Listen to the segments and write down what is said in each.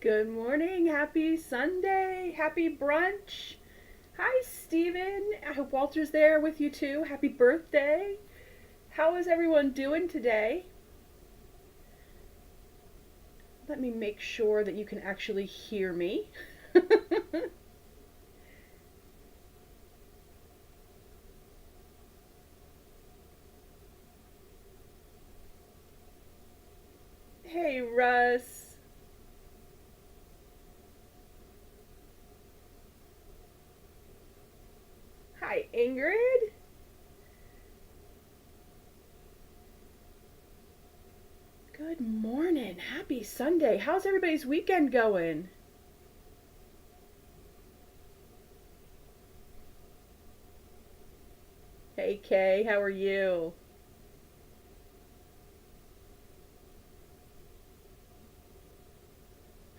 Good morning. Happy Sunday. Happy brunch. Hi, Steven. I hope Walter's there with you too. Happy birthday. How is everyone doing today? Let me make sure that you can actually hear me. Hey, Russ. Hi, Ingrid. Good morning. Happy Sunday. How's everybody's weekend going? Hey, Kay. How are you?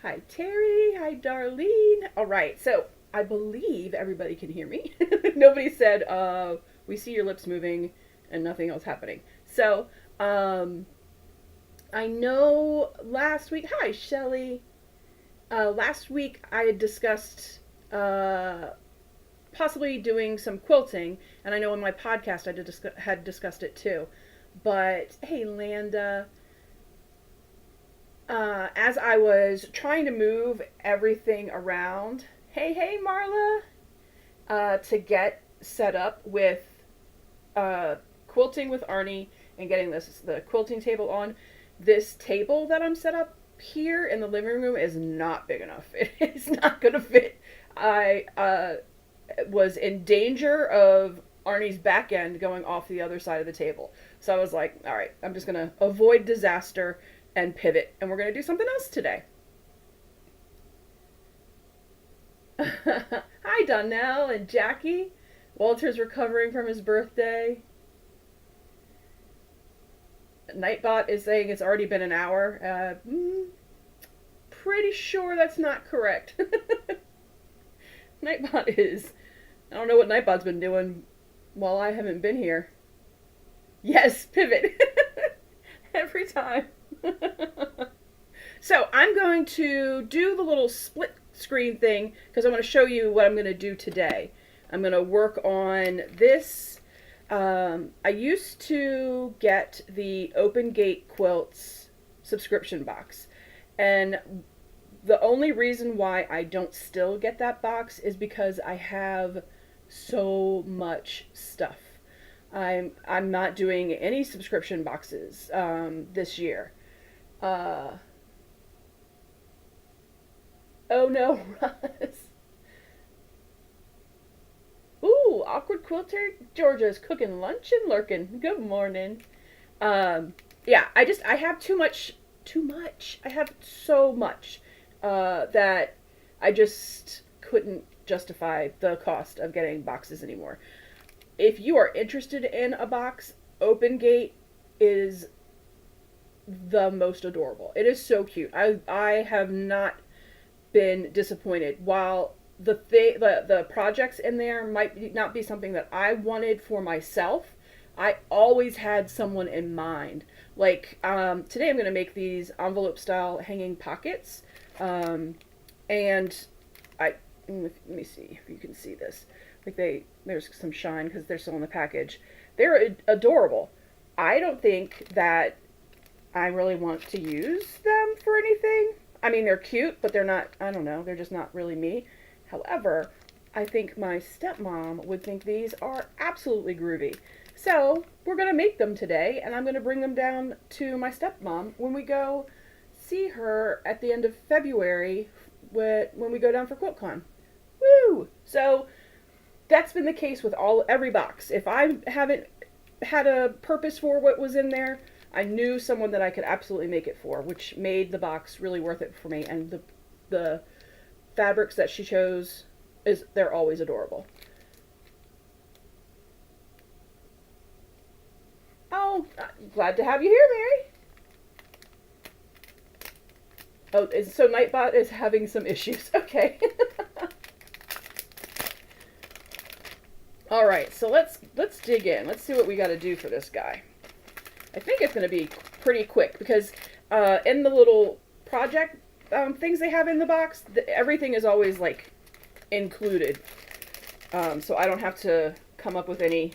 Hi, Terry. Hi, Darlene. All right, so I believe everybody can hear me. Nobody said, we see your lips moving and nothing else happening. So, I know last week, hi, Shelly. Last week I had discussed possibly doing some quilting, and I know in my podcast had discussed it too. But hey, Landa, as I was trying to move everything around, hey, Marla, to get set up with quilting with Arnie and getting the quilting table on. This table that I'm set up here in the living room is not big enough. It's not going to fit. I was in danger of Arnie's back end going off the other side of the table. So I was like, all right, I'm just going to avoid disaster and pivot, and we're going to do something else today. Hi, Donnell and Jackie. Walter's recovering from his birthday. Nightbot is saying it's already been an hour. Pretty sure that's not correct. Nightbot is. I don't know what Nightbot's been doing while I haven't been here. Yes, pivot. Every time. So I'm going to do the little split screen thing because I want to show you what I'm going to do today. I'm going to work on this. I used to get the Open Gate Quilts subscription box, and the only reason why I don't still get that box is because I have so much stuff. I'm not doing any subscription boxes this year. Uh, oh no, Russ. Ooh, awkward quilter. Georgia's cooking lunch and lurking. Good morning. Yeah, I have too much. I have so much that I just couldn't justify the cost of getting boxes anymore. If you are interested in a box, Open Gate is the most adorable. It is so cute. I have not been disappointed. While the projects in there might not be something that I wanted for myself, I always had someone in mind. Like today, I'm going to make these envelope style hanging pockets, and I let me see if you can see this. Like there's some shine because they're still in the package. They're adorable. I don't think that I really want to use them for anything. I mean, they're cute, but they're not, I don't know, they're just not really me. However, I think my stepmom would think these are absolutely groovy. So, we're going to make them today, and I'm going to bring them down to my stepmom when we go see her at the end of February when we go down for QuiltCon. Woo! So, that's been the case with every box. If I haven't had a purpose for what was in there, I knew someone that I could absolutely make it for, which made the box really worth it for me. And the fabrics that she chose, they're always adorable. Oh, glad to have you here, Mary. Oh, so Nightbot is having some issues. Okay. All right, so let's dig in. Let's see what we got to do for this guy. I think it's going to be pretty quick because in the little project things they have in the box, everything is always like included. So I don't have to come up with any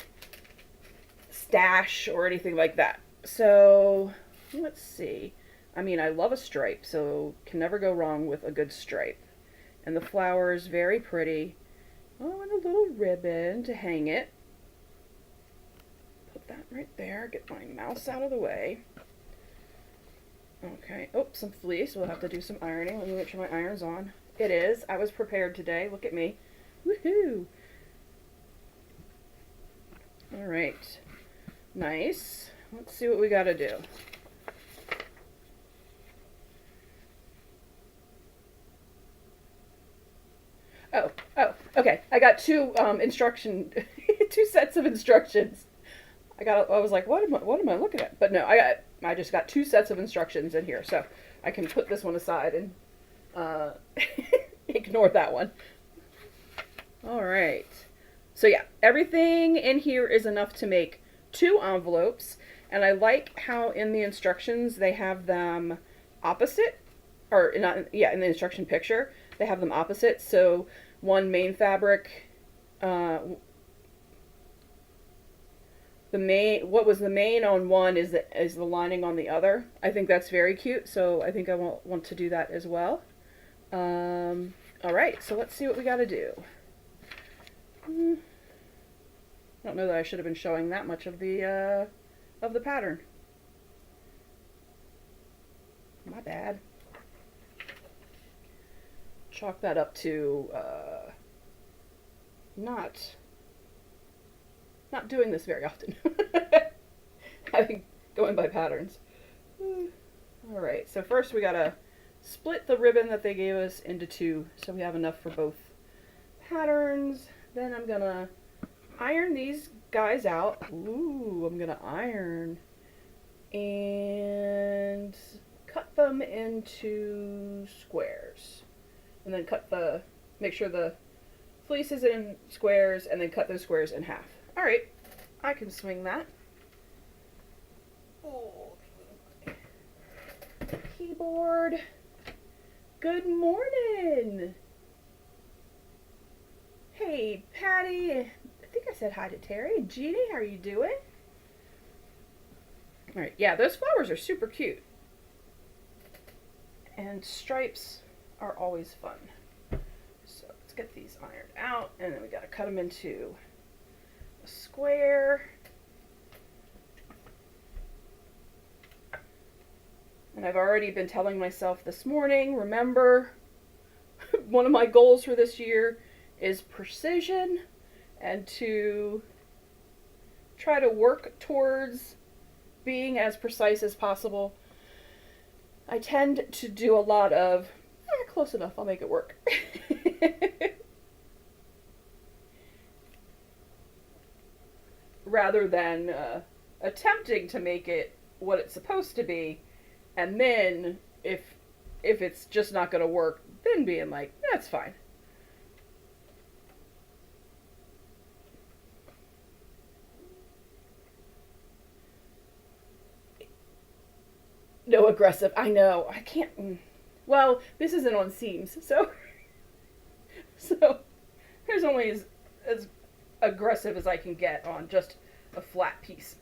stash or anything like that. So let's see. I mean, I love a stripe, so can never go wrong with a good stripe. And the flowers, very pretty. Oh, and a little ribbon to hang it. Put that right there. Get my mouse out of the way. Okay. Oh, some fleece. We'll have to do some ironing. Let me make sure my iron's on. It is. I was prepared today. Look at me. Woohoo! All right. Nice. Let's see what we got to do. Oh, okay. I got two two sets of instructions. I was like, what am I looking at? But no, I just got two sets of instructions in here, so I can put this one aside and ignore that one. All right. So yeah, everything in here is enough to make 2 envelopes, and I like how in the instructions they have them opposite, or not, yeah, in the instruction picture they have them opposite. So one main fabric, what was the main on one is the lining on the other. I think that's very cute, so I think I want to do that as well. All right, so let's see what we got to do. I don't know that I should have been showing that much of the pattern. My bad. Chalk that up to not doing this very often. Having going by patterns. All right, so first we gotta split the ribbon that they gave us into 2, so we have enough for both patterns. Then I'm gonna iron these guys out. Ooh, I'm gonna iron and cut them into squares, and then make sure the fleece is in squares, and then cut those squares in half. All right, I can swing that. Oh, keyboard. Good morning. Hey, Patty. I think I said hi to Terry. Jeannie, how are you doing? All right, yeah, those flowers are super cute. And stripes are always fun. So let's get these ironed out, and then we gotta cut them into a square. And I've already been telling myself this morning, remember, one of my goals for this year is precision, and to try to work towards being as precise as possible. I tend to do a lot of, close enough, I'll make it work. Rather than attempting to make it what it's supposed to be, and then if it's just not going to work, then being like, that's fine. No aggressive. I know. I can't. Well, this isn't on seams, so there's only as aggressive as I can get on just a flat piece.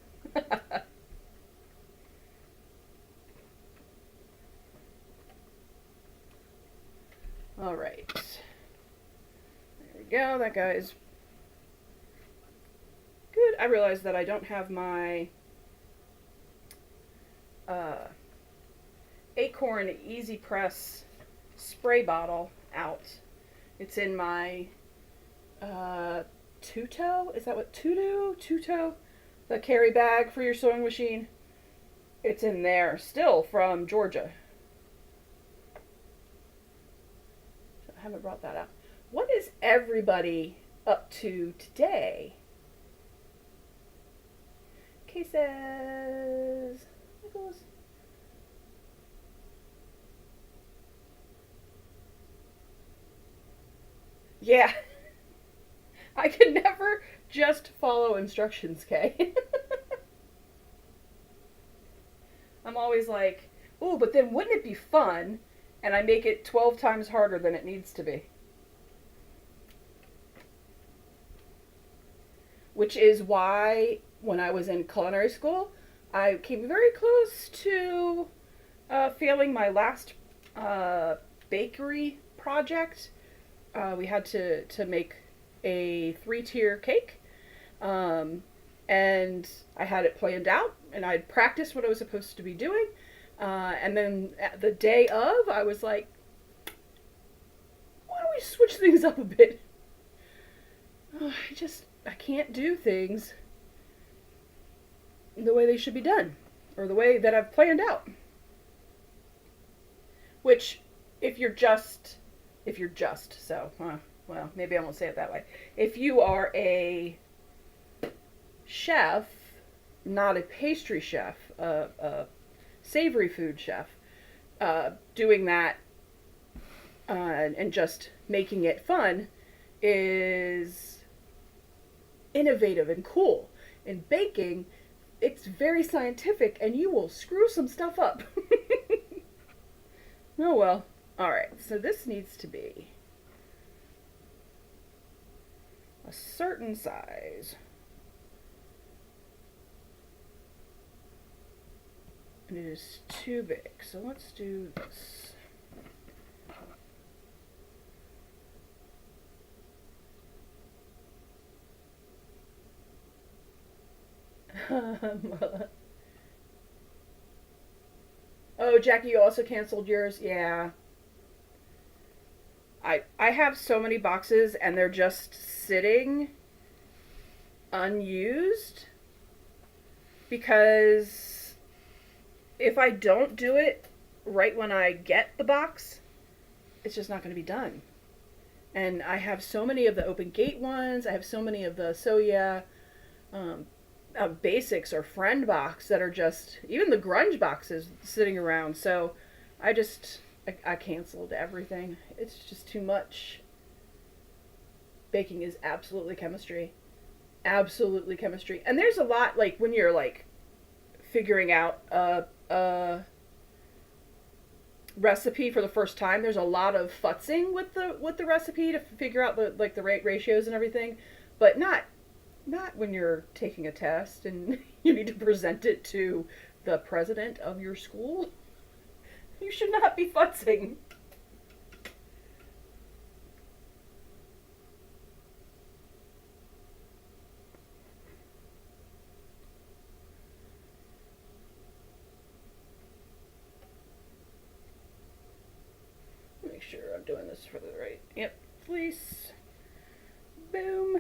All right. There we go. That guy's good. I realized that I don't have my Acorn Easy Press spray bottle out. It's in my Tuto? Is that what Tuto? The carry bag for your sewing machine. It's in there still from Georgia. So I haven't brought that out. What is everybody up to today? Cases. Nicholas. Yeah. I can never just follow instructions, Kay. I'm always like, ooh, but then wouldn't it be fun and I make it 12 times harder than it needs to be. Which is why when I was in culinary school, I came very close to failing my last bakery project. We had to make a 3-tier cake. And I had it planned out, and I'd practiced what I was supposed to be doing. And then the day of, I was like, why don't we switch things up a bit? I can't do things the way they should be done, or the way that I've planned out. Which, if you're just, well, maybe I won't say it that way. If you are a chef, not a pastry chef, a savory food chef, doing that and just making it fun is innovative and cool. In baking, it's very scientific, and you will screw some stuff up. Oh well. Alright, so this needs to be a certain size. And it is too big, so let's do this. Oh, Jackie, you also canceled yours? Yeah. I have so many boxes, and they're just sitting unused because if I don't do it right when I get the box, it's just not going to be done. And I have so many of the open gate ones. I have so many of the basics or friend box that are just, even the grunge boxes sitting around. So I canceled everything. It's just too much. Baking is absolutely chemistry. Absolutely chemistry. And there's a lot, like, when you're, like, figuring out a recipe for the first time, there's a lot of futzing with the recipe to figure out the right ratios and everything. But not when you're taking a test and you need to present it to the president of your school. You should not be futzing. Make sure I'm doing this for the right. Yep, fleece. Boom.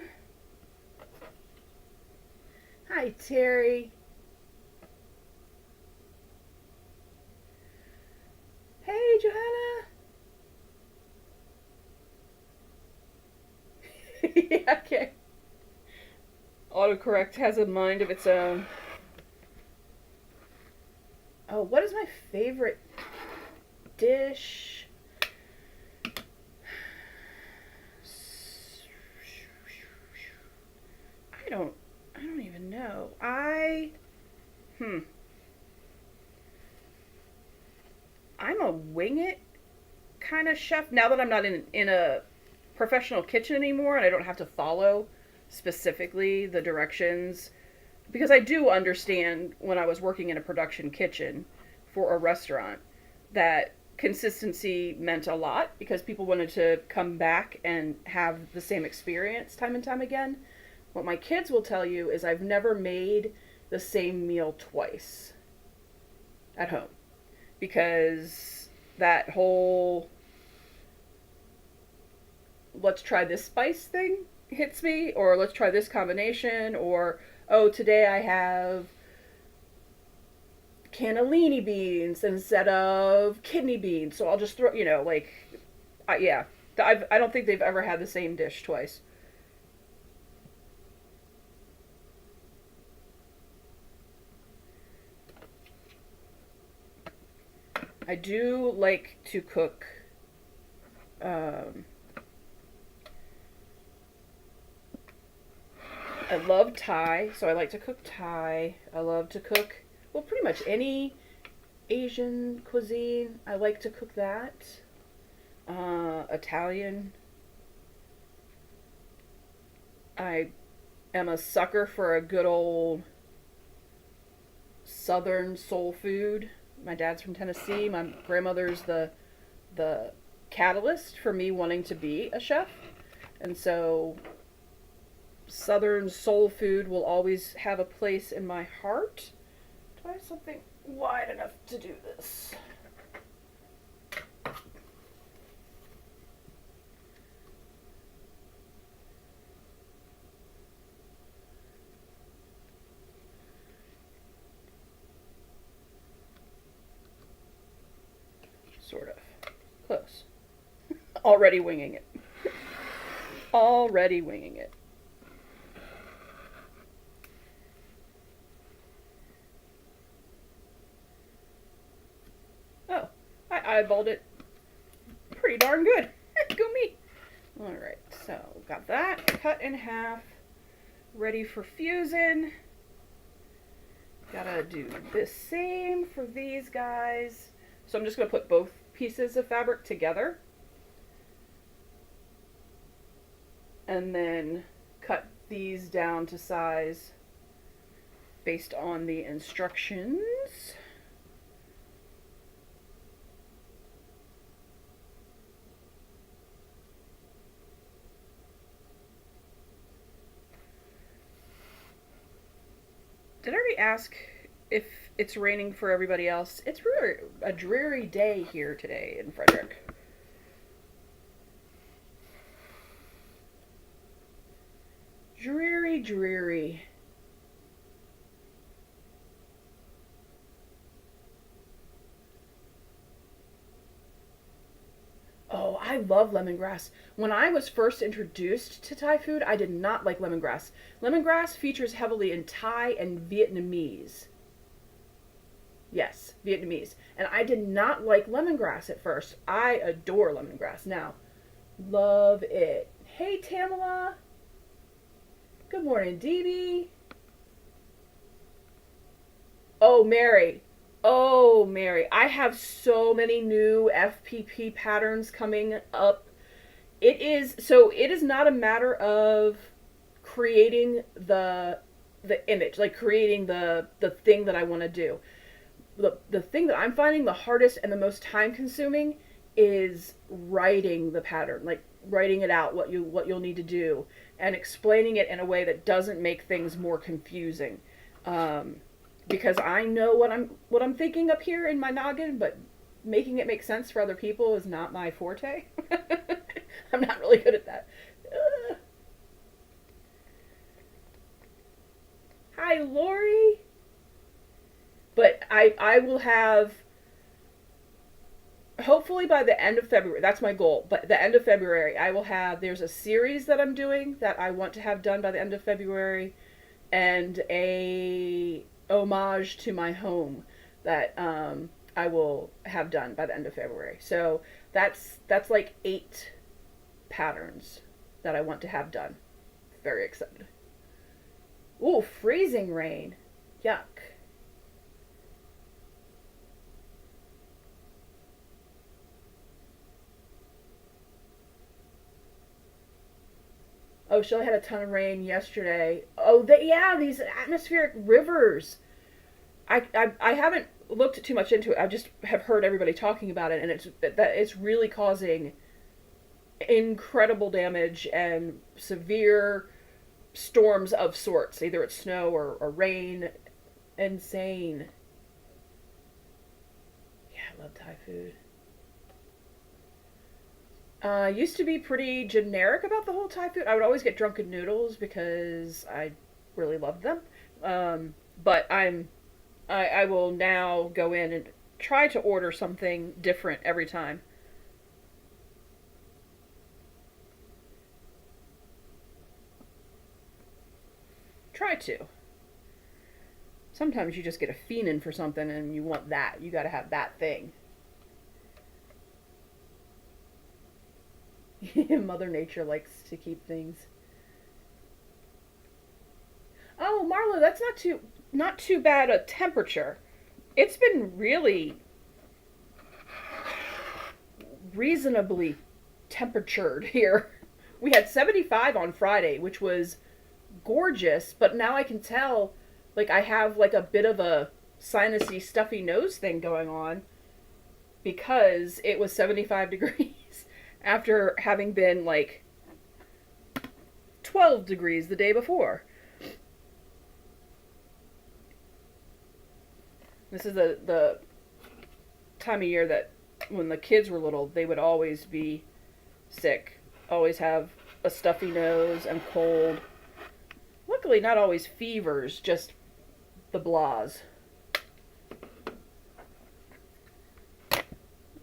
Hi, Terry. Hey, Johanna. Yeah, okay. Autocorrect has a mind of its own. Oh, what is my favorite dish? I don't even know. I'm a wing it kind of chef now that I'm not in a professional kitchen anymore, and I don't have to follow specifically the directions, because I do understand when I was working in a production kitchen for a restaurant that consistency meant a lot because people wanted to come back and have the same experience time and time again. What my kids will tell you is I've never made the same meal twice at home, because that whole let's try this spice thing hits me, or let's try this combination, or oh, today I have cannellini beans instead of kidney beans, so I'll just throw, yeah. I don't think they've ever had the same dish twice. I do like to cook I love Thai, so I like to cook Thai. I love to cook, well, pretty much any Asian cuisine. I like to cook that. Italian. I am a sucker for a good old Southern soul food. My dad's from Tennessee. My grandmother's the catalyst for me wanting to be a chef. And so Southern soul food will always have a place in my heart. Do I have something wide enough to do this? Sort of. Close. Already winging it. Already winging it. Oh, I eyeballed it pretty darn good. Go me. Alright, so got that cut in half. Ready for fusing. Gotta do the same for these guys. So I'm just going to put both pieces of fabric together. And then cut these down to size based on the instructions. Did I already ask if it's raining for everybody else? It's really a dreary day here today in Frederick. Dreary, dreary. Oh, I love lemongrass. When I was first introduced to Thai food, I did not like lemongrass. Lemongrass features heavily in Thai and Vietnamese. Yes, Vietnamese. And I did not like lemongrass at first. I adore lemongrass now. Love it. Hey, Tamala. Good morning, DB. Oh, Mary. Oh, Mary. I have so many new FPP patterns coming up. It is not a matter of creating the image, like creating the thing that I want to do. The thing that I'm finding the hardest and the most time consuming is writing the pattern, like writing it out, what you'll need to do, and explaining it in a way that doesn't make things more confusing. Because I know what I'm thinking up here in my noggin, but making it make sense for other people is not my forte. I'm not really good at that. Hi, Lori. But I will have, hopefully by the end of February, that's my goal, but the end of February, I will have, there's a series that I'm doing that I want to have done by the end of February, and a homage to my home that I will have done by the end of February. So that's like 8 patterns that I want to have done. Very excited. Ooh, freezing rain. Yuck. Oh, Shelley had a ton of rain yesterday. Oh, these atmospheric rivers. I haven't looked too much into it. I just have heard everybody talking about it, and it's really causing incredible damage and severe storms of sorts. Either it's snow or rain. Insane. Yeah, I love Thai food. Used to be pretty generic about the whole Thai food. I would always get drunken noodles because I really loved them. But I will now go in and try to order something different every time. Try to. Sometimes you just get a fiending for something and you want that. You gotta have that thing. Mother Nature likes to keep things. Oh, Marlo, that's not too bad a temperature. It's been really reasonably temperatured here. We had 75 on Friday, which was gorgeous, but now I can tell, like, I have like a bit of a sinusy stuffy nose thing going on because it was 75 degrees after having been like 12 degrees the day before. This is the time of year that when the kids were little, they would always be sick, always have a stuffy nose and cold. Luckily, not always fevers, just the blahs.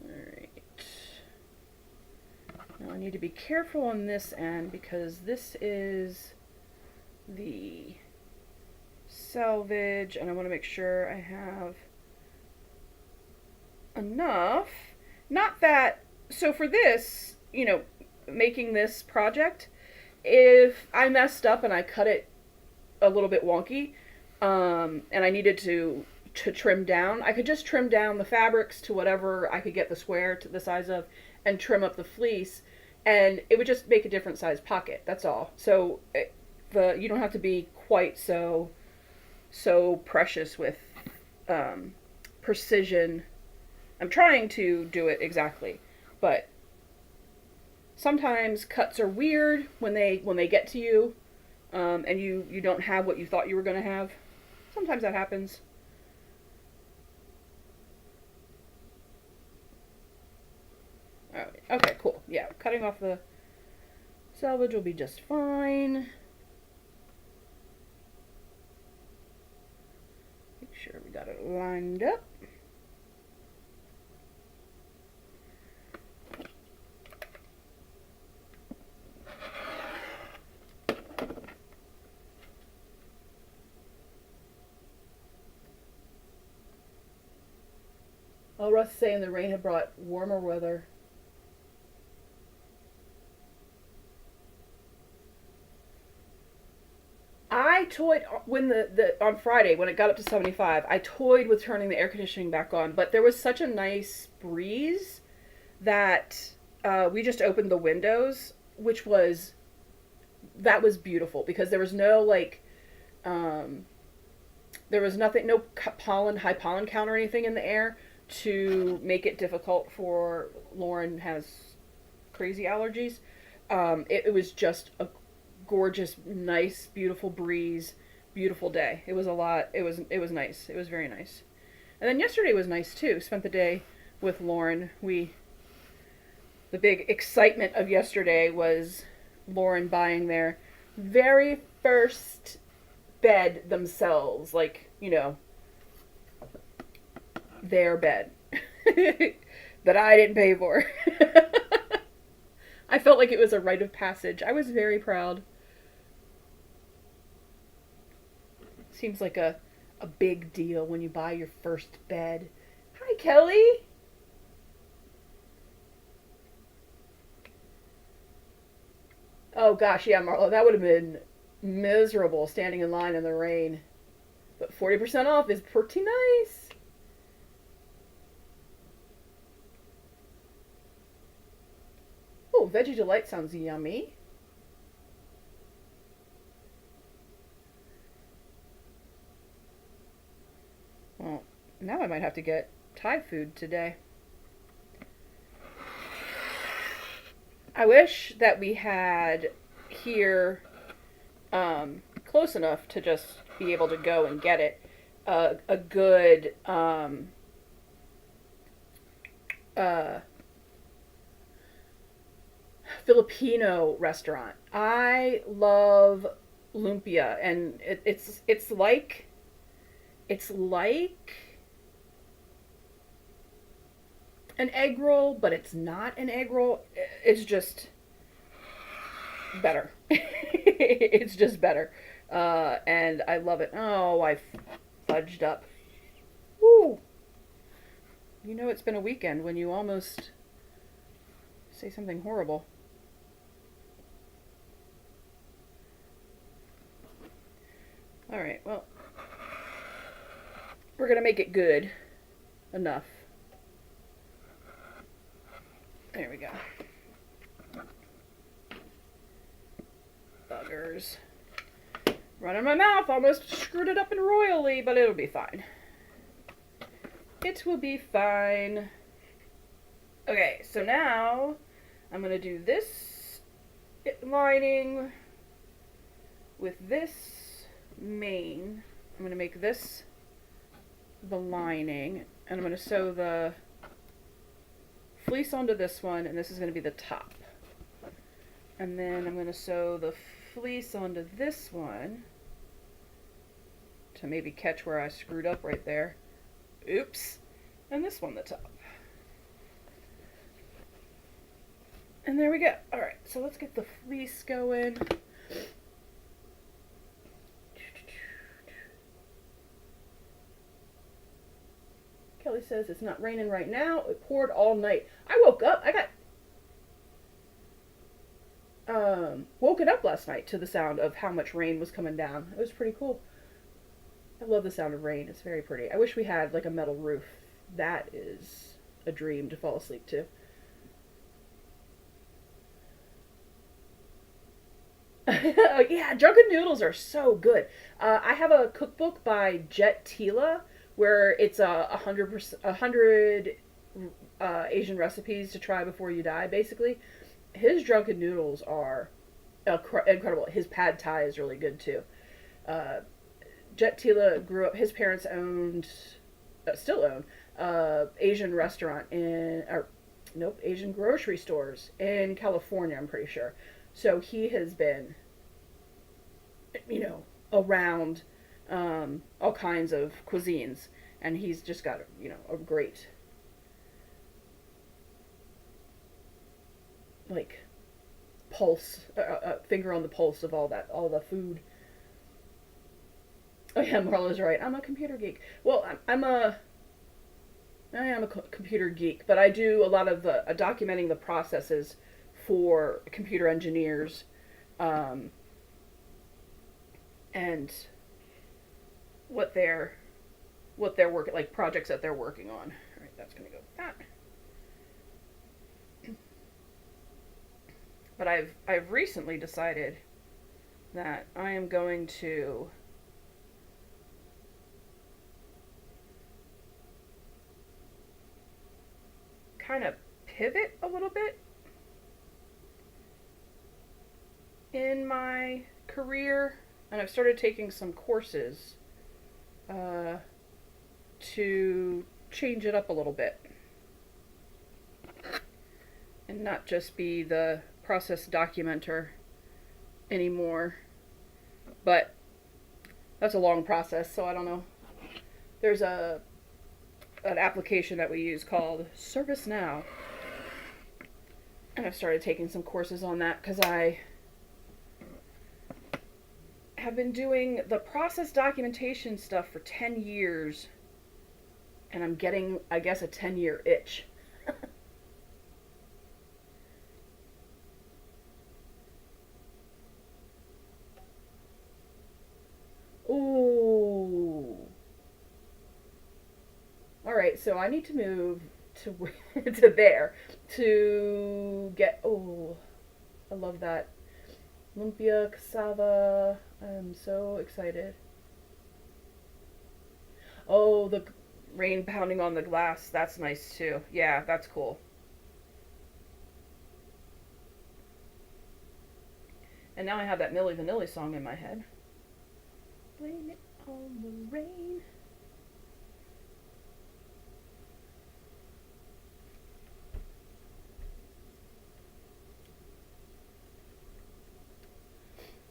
Alright. Now I need to be careful on this end because this is the selvage, and I want to make sure I have enough. Not that, so for this, you know, making this project, if I messed up and I cut it a little bit wonky, and I needed to trim down, I could just trim down the fabrics to whatever I could get the square to the size of and trim up the fleece, and it would just make a different size pocket, that's all. So you don't have to be quite so precious with precision. I'm trying to do it exactly, but sometimes cuts are weird when they get to you, and you don't have what you thought you were going to have. Sometimes that happens. Alright, okay, cool. Yeah, cutting off the selvage will be just fine. Make sure we got it lined up. Oh, Russ is saying the rain had brought warmer weather. I toyed when on Friday when it got up to 75. I toyed with turning the air conditioning back on, but there was such a nice breeze that we just opened the windows, which was beautiful because there was no there was nothing, no high pollen count or anything in the air to make it difficult for Lauren has crazy allergies. It was just a gorgeous, nice, beautiful breeze, beautiful day. It was nice. It was very nice. And then yesterday was nice too. Spent the day with Lauren. The big excitement of yesterday was Lauren buying their very first bed themselves, like, you know, their bed that I didn't pay for. I felt like it was a rite of passage. I was very proud. Seems like a big deal when you buy your first bed. Hi, Kelly. Oh gosh, yeah, Marlo, that would have been miserable standing in line in the rain. But 40% off is pretty nice. Oh, Veggie Delight sounds yummy. Well, now I might have to get Thai food today. I wish that we had here close enough to just be able to go and get it. A good Filipino restaurant. I love lumpia, and it's like an egg roll, but it's not an egg roll. It's just better. It's just better. And I love it. Oh, I fudged up. Woo! You know it's been a weekend when you almost say something horrible. Alright, well, we're going to make it good. enough. There we go. Buggers. Running my mouth, almost screwed it up in royally, but it'll be fine. It will be fine. Okay, so now I'm going to do this lining with this mane. I'm going to make this the lining, and I'm going to sew the fleece onto this one, and this is going to be the top. And then I'm going to sew the fleece onto this one to maybe catch where I screwed up right there. Oops. And this one the top. And there we go. Alright, so let's get the fleece going. Kelly says it's not raining right now. It poured all night. I woke up. I got woken up last night to the sound of how much rain was coming down. It was pretty cool. I love the sound of rain. It's very pretty. I wish we had like a metal roof. That is a dream to fall asleep to. Yeah, drunken noodles are so good. I have a cookbook by Jet Tila where it's 100 Asian recipes to try before you die, basically. His drunken noodles are incredible. His pad thai is really good too. Jet Tila grew up. His parents owned, still own, Asian restaurant Asian grocery stores in California. I'm pretty sure. So he has been, around all kinds of cuisines, and he's just got, a great, like, pulse, finger on the pulse of all the food. Oh yeah, Marla's right. I'm a computer geek. Well, I am a computer geek, but I do a lot of documenting the processes for computer engineers, and what they're working, like projects that they're working on. All right, that's gonna go with that. But I've recently decided that I am going to kind of pivot a little bit in my career, and I've started taking some courses to change it up a little bit and not just be the process documenter anymore. But that's a long process, so I don't know. There's an application that we use called ServiceNow, and I've started taking some courses on that because I have been doing the process documentation stuff for 10 years, and I'm getting, I guess, a 10-year itch. Ooh. Alright, so I need to move to to there to get, oh, I love that. Lumpia, cassava. I'm so excited. Oh, the rain pounding on the glass. That's nice too. Yeah, that's cool. And now I have that Milli Vanilli song in my head. Blame it on the rain.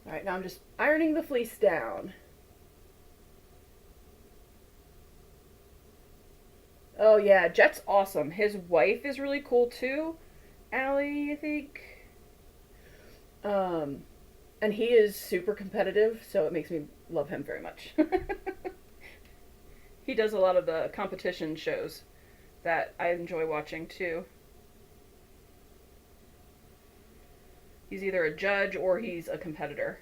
Alright, now I'm just ironing the fleece down. Oh yeah, Jet's awesome. His wife is really cool too. Allie, I think. And he is super competitive, so it makes me love him very much. He does a lot of the competition shows that I enjoy watching too. He's either a judge or he's a competitor.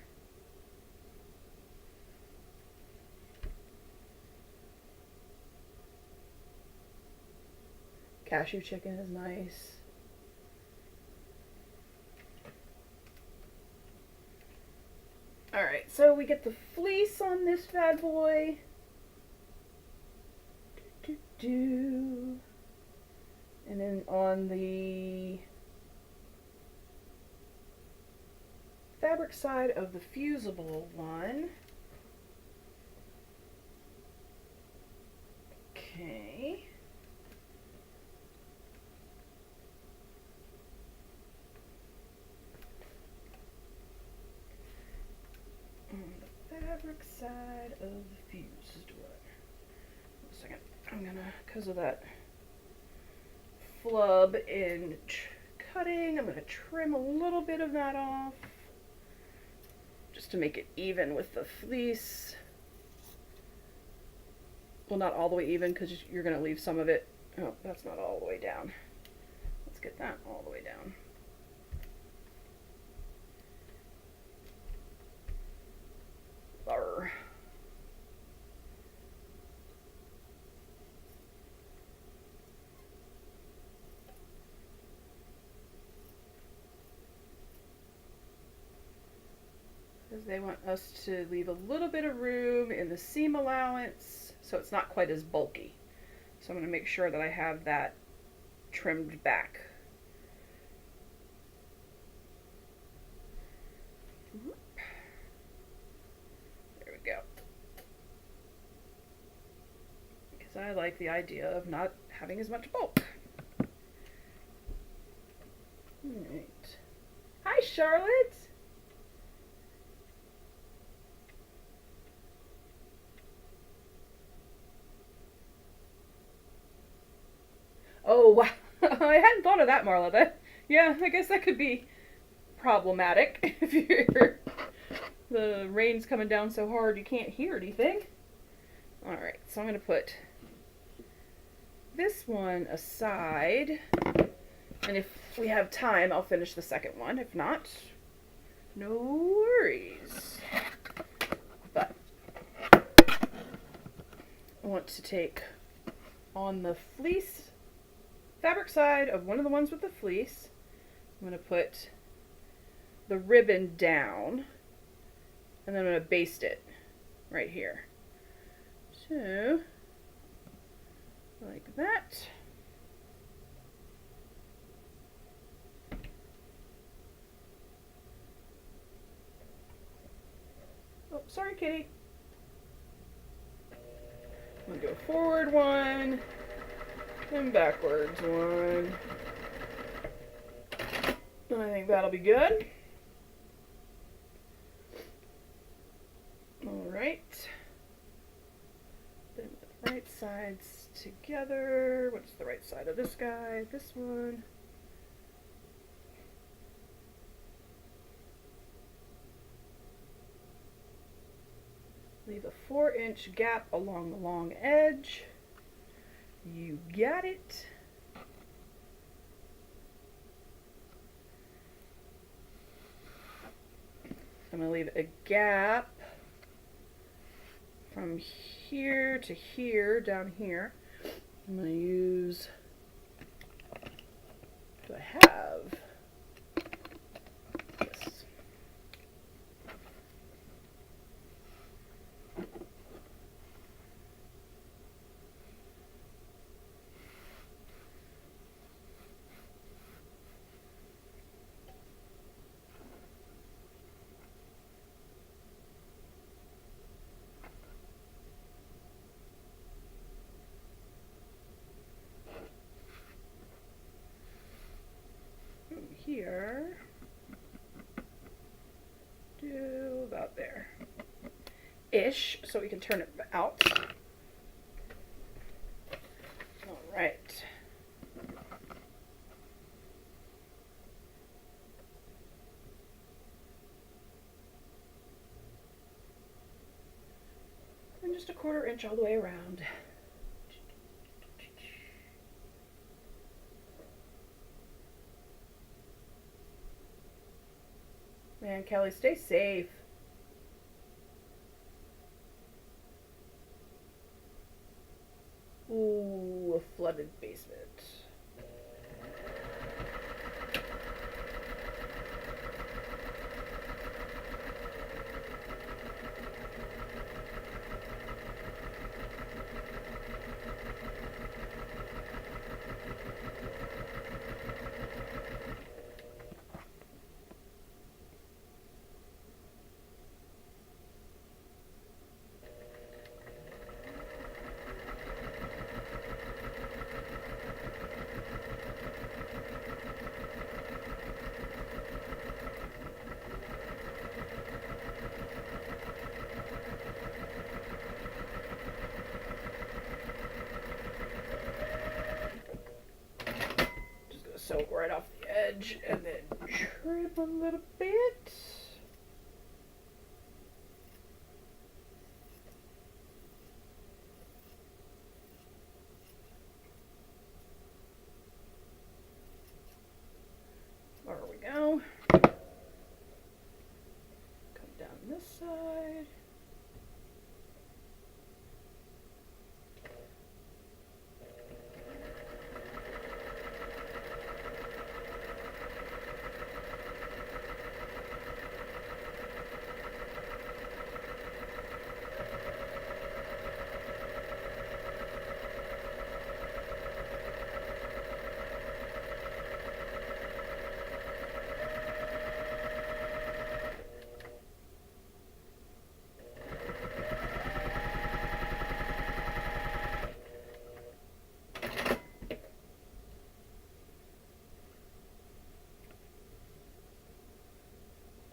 Cashew chicken is nice. Alright, so we get the fleece on this bad boy. And then on the fabric side of the fusible one. Okay. On the fabric side of the fused one. Wait a second. I'm gonna, because of that flub in cutting, I'm gonna trim a little bit of that off just to make it even with the fleece. Well, not all the way even, because you're gonna leave some of it. Oh, that's not all the way down. Let's get that all the way down. Arr. Because they want us to leave a little bit of room in the seam allowance so it's not quite as bulky. So I'm going to make sure that I have that trimmed back. There we go. Because I like the idea of not having as much bulk. Alright. Hi, Charlotte! Oh, wow. I hadn't thought of that, Marla. Yeah, I guess that could be problematic if the rain's coming down so hard you can't hear anything. Alright, so I'm going to put this one aside, and if we have time, I'll finish the second one. If not, no worries. But I want to take on the fleece fabric side of one of the ones with the fleece, I'm going to put the ribbon down, and then I'm going to baste it right here. So, like that. Oh, sorry, kitty. I'm going to go forward one. And backwards one. And I think that'll be good. Alright. Then the right sides together. What's the right side of this guy? This one. Leave a 4-inch gap along the long edge. You got it. I'm going to leave a gap from here to here, down here. I'm going to use, what do I have? This. Here, do about there ish, so we can turn it out. All right. And just a 1/4 inch all the way around. Man, Kelly, stay safe. Ooh, a flooded basement. edge and then trim a little bit. There we go. Come down this side.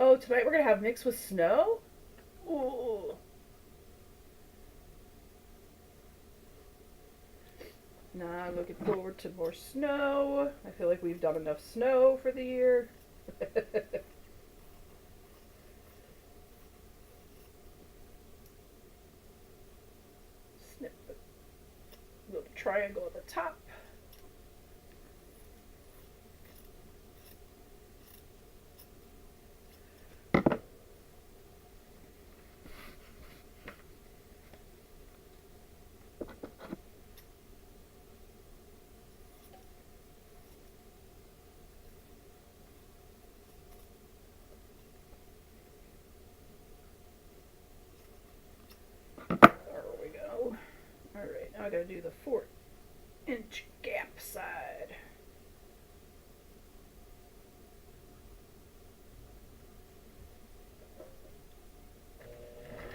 Oh, tonight we're gonna have mixed with snow? Ooh. Nah, I'm looking forward to more snow. I feel like we've done enough snow for the year. Snip a little triangle at the top. Now I gotta do the 4-inch gap side.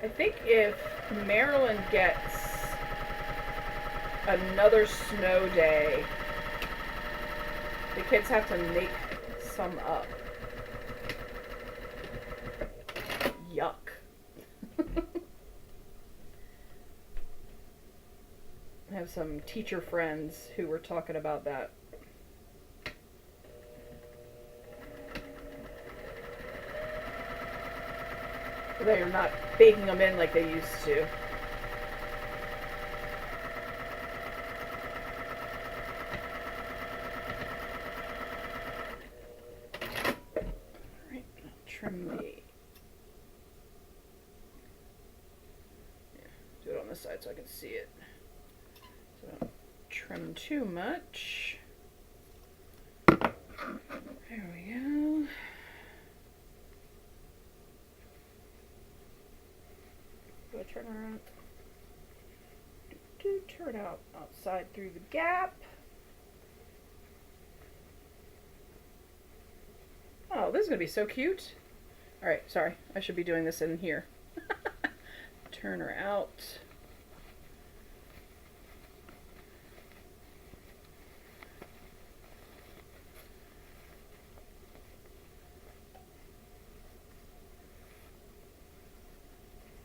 I think if Maryland gets another snow day, the kids have to make some up. Yuck. I have some teacher friends who were talking about that. They are not baking them in like they used to. Alright, trim the... do it on this side so I can see it. So don't trim too much. There we go. Do I turn around? Turn out outside through the gap. Oh, this is gonna be so cute. Alright, sorry. I should be doing this in here. Turn her out.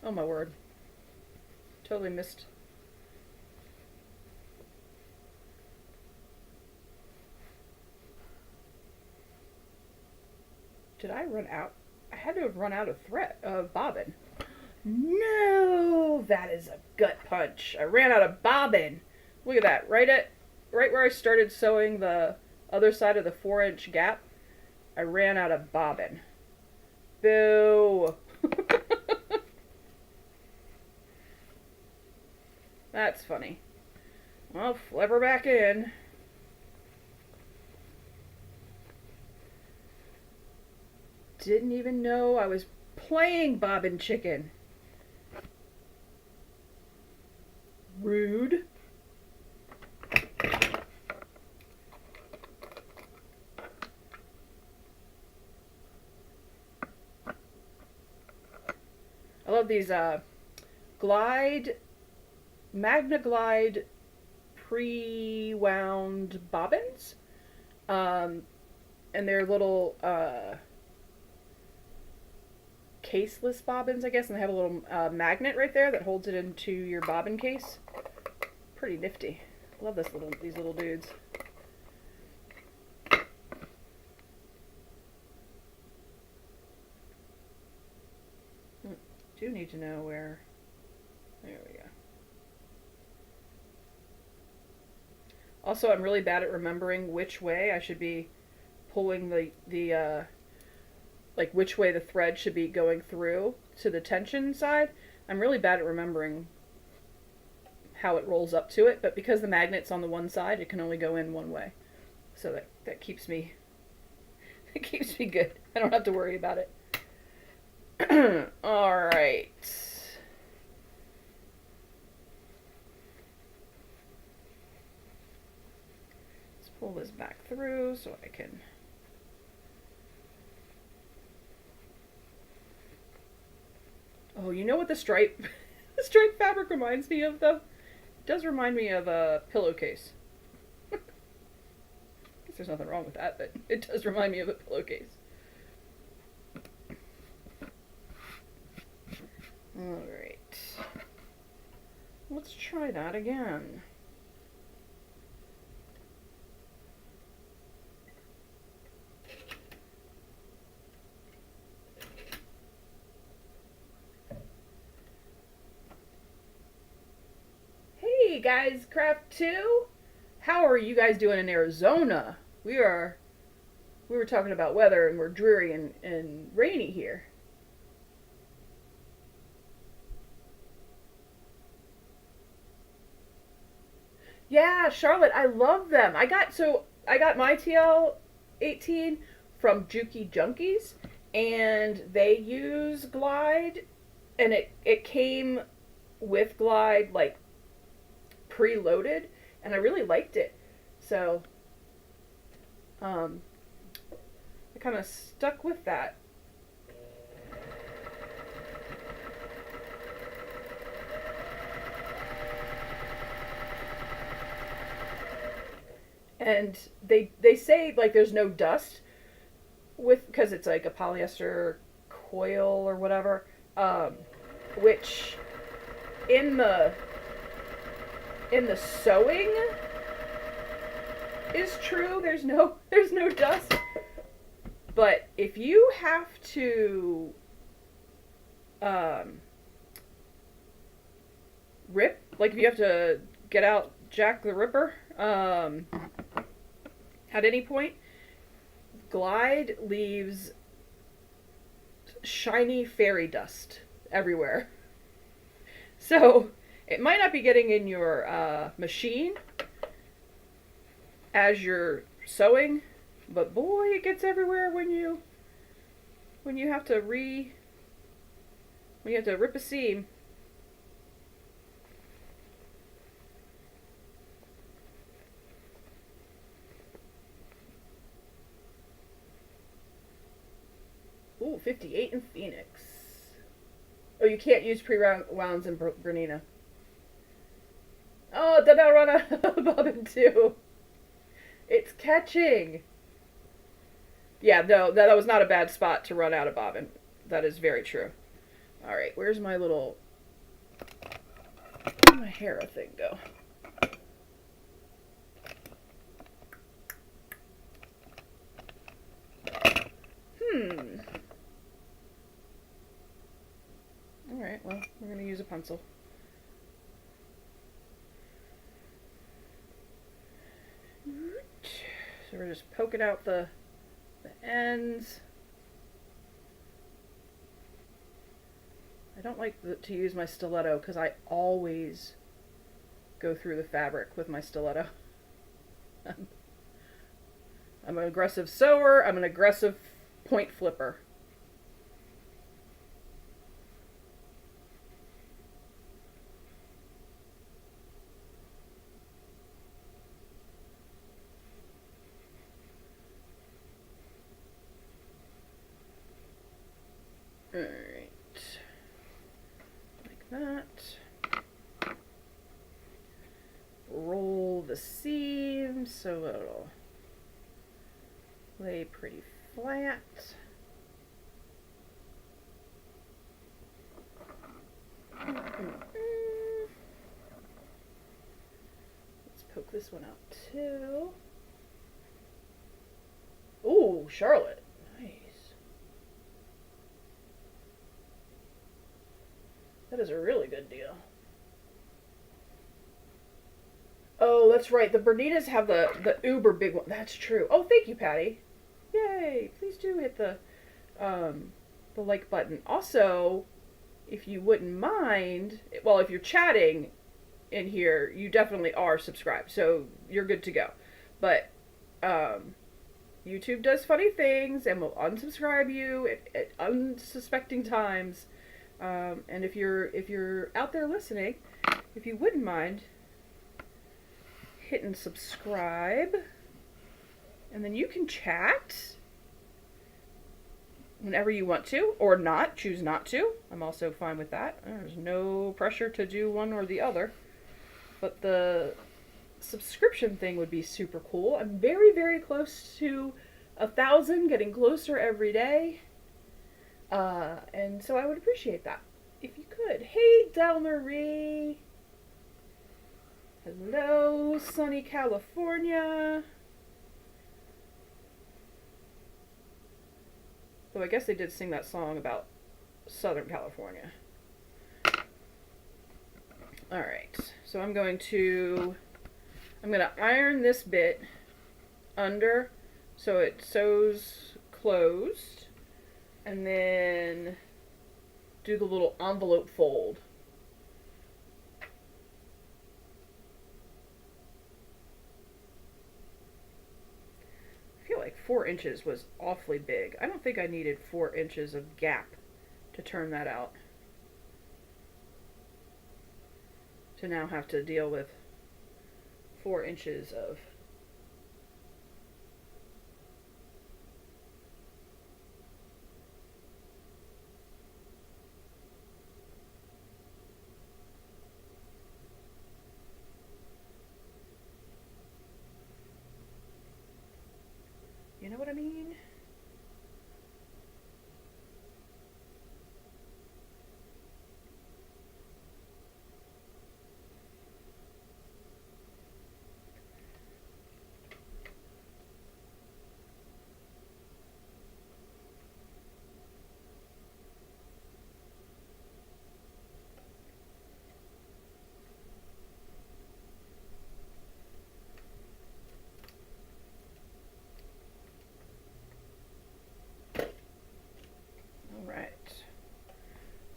Oh my word. Totally missed. Did I run out? I had to have run out of bobbin. No, that is a gut punch. I ran out of bobbin. Look at that. Right where I started sewing the other side of the 4-inch gap, I ran out of bobbin. Boo. That's funny. Well, flip her back in. Didn't even know I was playing bobbin chicken. Rude. I love these Magna Glide pre-wound bobbins. And they're little caseless bobbins, I guess, and they have a little magnet right there that holds it into your bobbin case. Pretty nifty. Love these little dudes. do need to know where. There we go. Also, I'm really bad at remembering which way I should be pulling the like which way the thread should be going through to the tension side. I'm really bad at remembering how it rolls up to it, but because the magnet's on the one side, it can only go in one way. So that keeps me it keeps me good. I don't have to worry about it. All right. Let's pull this back through so I can. Oh, you know what the stripe the stripe fabric reminds me of, though? It does remind me of a pillowcase. I guess there's nothing wrong with that, but it does remind me of a pillowcase. Alright. Let's try that again. Hey guys, Craft 2! How are you guys doing in Arizona? We were talking about weather and we're dreary and rainy here. Yeah, Charlotte, I love them. I got my TL18 from Juki Junkies, and they use Glide, and it came with Glide like preloaded, and I really liked it. So I kind of stuck with that. And they say like there's no dust with because it's like a polyester coil or whatever, which in the sewing is true. There's no dust. But if you have to rip, like if you have to get out Jack the Ripper at any point, Glide leaves shiny fairy dust everywhere. So it might not be getting in your machine as you're sewing, but boy, it gets everywhere when you have to rip a seam. Ooh, 58 in Phoenix. Oh, you can't use pre-wounds in Bernina. Oh, did I run out of bobbin too? It's catching. Yeah, no, that was not a bad spot to run out of bobbin. That is very true. Alright, where's my little... Where'd my Hera thing go? Alright, well, we're going to use a pencil. So we're just poking out the ends. I don't like to use my stiletto because I always go through the fabric with my stiletto. I'm an aggressive sewer. I'm an aggressive point flipper. Alright, like that. Roll the seam so it'll lay pretty flat. Let's poke this one out too. Ooh, Charlotte. Nice. That is a really good deal. Oh, that's right. The Bernitas have the uber big one. That's true. Oh, thank you, Patty. Yay! Please do hit the like button. Also, if you wouldn't mind, well, if you're chatting in here, you definitely are subscribed, so you're good to go. But YouTube does funny things and will unsubscribe you at unsuspecting times. And if you're out there listening, if you wouldn't mind hitting subscribe, and then you can chat whenever you want to, or not, choose not to. I'm also fine with that. There's no pressure to do one or the other. But the subscription thing would be super cool. I'm very, very close to 1,000, getting closer every day. And so I would appreciate that if you could. Hey, Del Marie. Hello, sunny California. Though I guess they did sing that song about Southern California. Alright, so I'm going to iron this bit under so it sews closed, and then do the little envelope fold. I feel like 4 inches was awfully big. I don't think I needed 4 inches of gap to turn that out. To now have to deal with 4 inches of you know what I mean?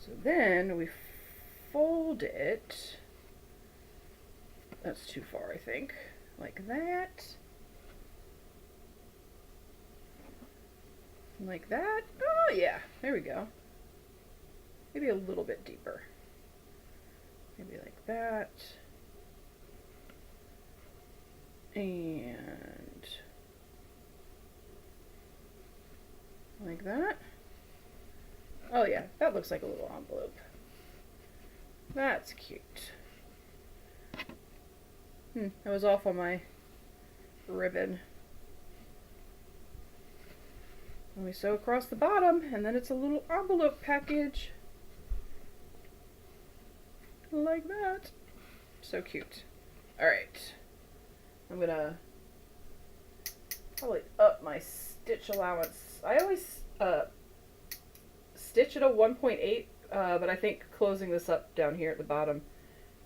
So then we fold it. That's too far, I think. Like that. Like that. Oh, yeah. There we go. Maybe a little bit deeper. Maybe like that. And like that. Oh yeah, that looks like a little envelope. That's cute. That was off on my ribbon. And we sew across the bottom, and then it's a little envelope package. Like that. So cute. Alright. I'm gonna probably up my stitch allowance. I always stitch at a 1.8, but I think closing this up down here at the bottom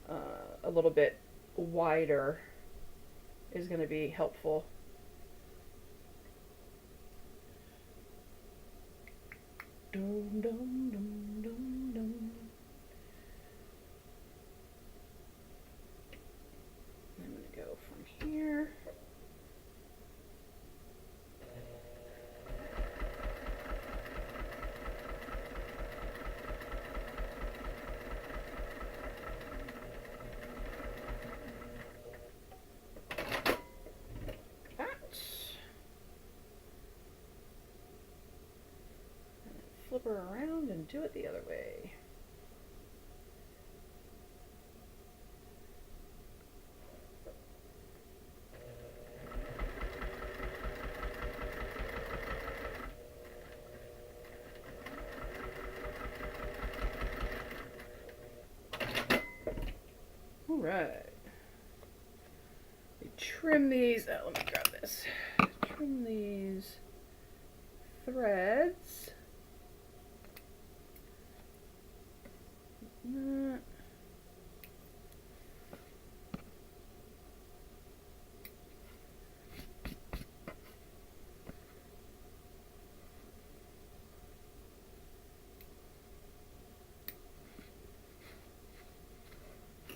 a little bit wider is going to be helpful. Dum, dum, dum, dum, dum. I'm going to go from here. Flip her around and do it the other way. All right. We trim these. Oh, let me grab this. Trim these threads. that.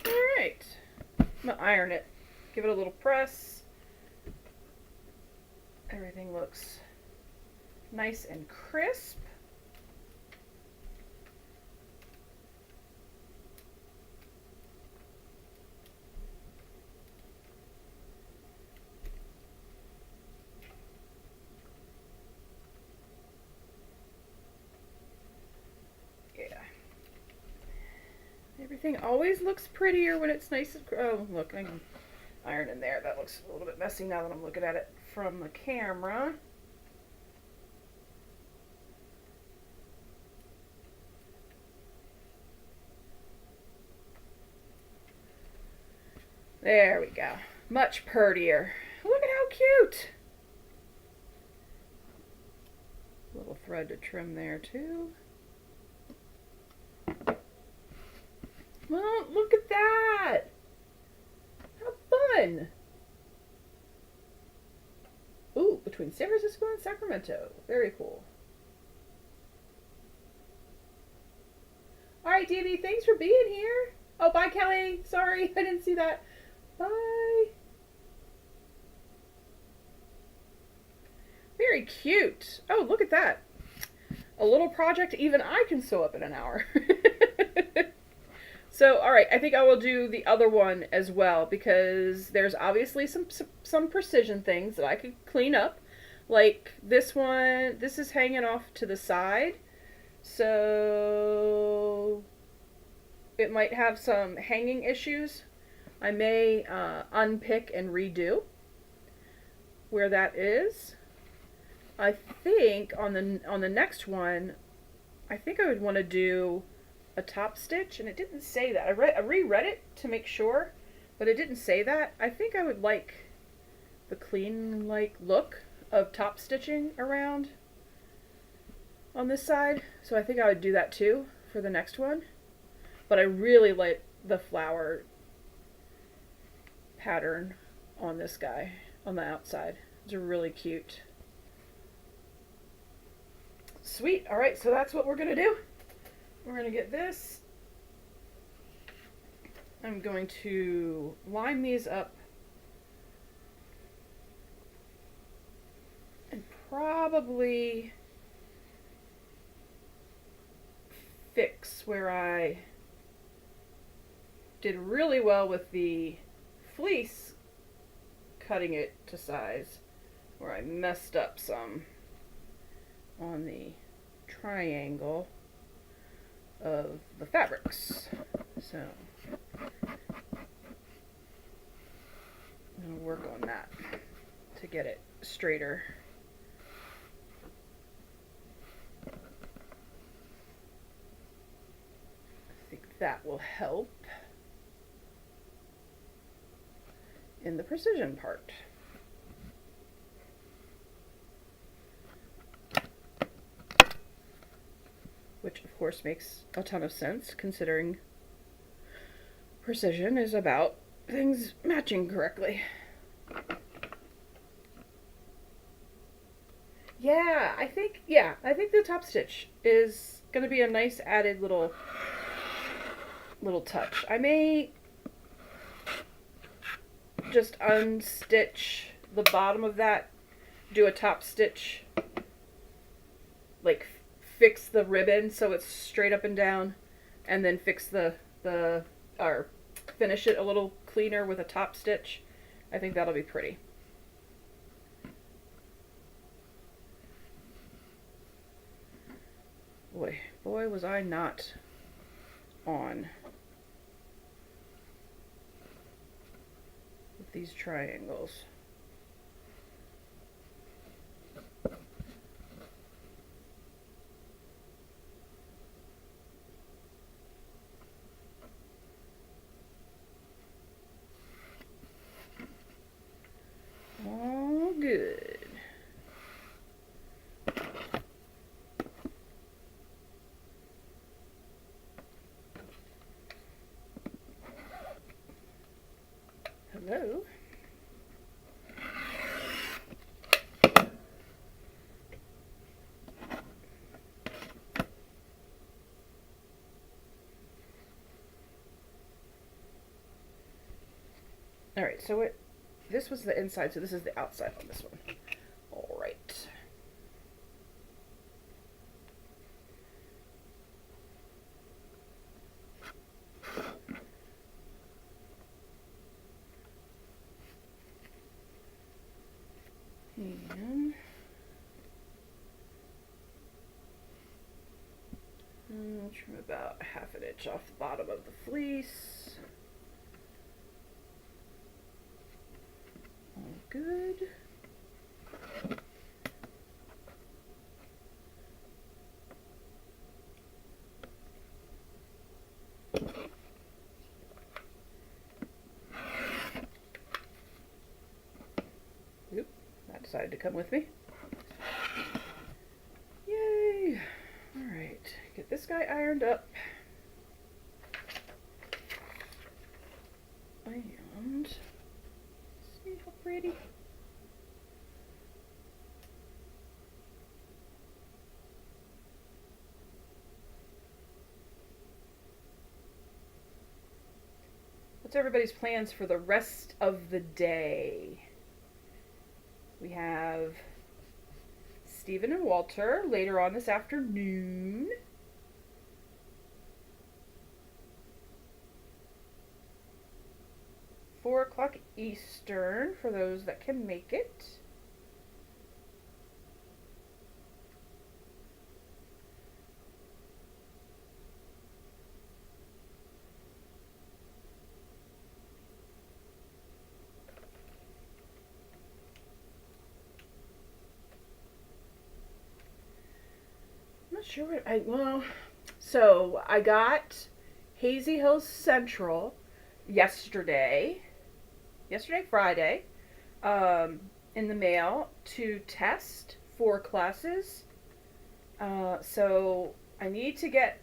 Alright. I'm going to iron it. Give it a little press. Everything looks nice and crisp. Everything always looks prettier when it's nice and oh, look, I can iron in there. That looks a little bit messy now that I'm looking at it from the camera. There we go. Much prettier. Look at how cute. Little thread to trim there too. Well, look at that! How fun! Ooh, between San Francisco and Sacramento. Very cool. Alright, DB, thanks for being here. Oh, bye, Kelly. Sorry, I didn't see that. Bye. Very cute. Oh, look at that. A little project even I can sew up in an hour. So, alright, I think I will do the other one as well, because there's obviously some precision things that I could clean up. Like this one, this is hanging off to the side, so it might have some hanging issues. I may unpick and redo where that is. I think on the next one, I think I would want to do a top stitch, and it didn't say that. I reread it to make sure, but it didn't say that. I think I would like the clean look of top stitching around on this side, so I think I would do that too for the next one. But I really like the flower pattern on this guy on the outside. It's really cute. Sweet. All right, so that's what we're gonna do. We're going to get this. I'm going to line these up and probably fix where I did really well with the fleece, cutting it to size, where I messed up some on the triangle of the fabrics. So I'm going to work on that to get it straighter. I think that will help in the precision part. Which of course makes a ton of sense, considering precision is about things matching correctly. Yeah, I think the top stitch is going to be a nice added little touch. I may just unstitch the bottom of that, do a top stitch, like fix the ribbon so it's straight up and down, and then fix or finish it a little cleaner with a top stitch. I think that'll be pretty. Boy, was I not on with these triangles. All good. right, so this was the inside, so this is the outside on this one. All right. And trim about 1/2 inch off the bottom of the fleece. All good. Oop, that decided to come with me. Yay! Alright, get this guy ironed up. And see how pretty. What's everybody's plans for the rest of the day? We have Stephen and Walter later on this afternoon. $4 o'clock Eastern for those that can make it. I'm not sure what so I got Hazy Hills Central yesterday, Friday, in the mail to test 4 classes. So I need to get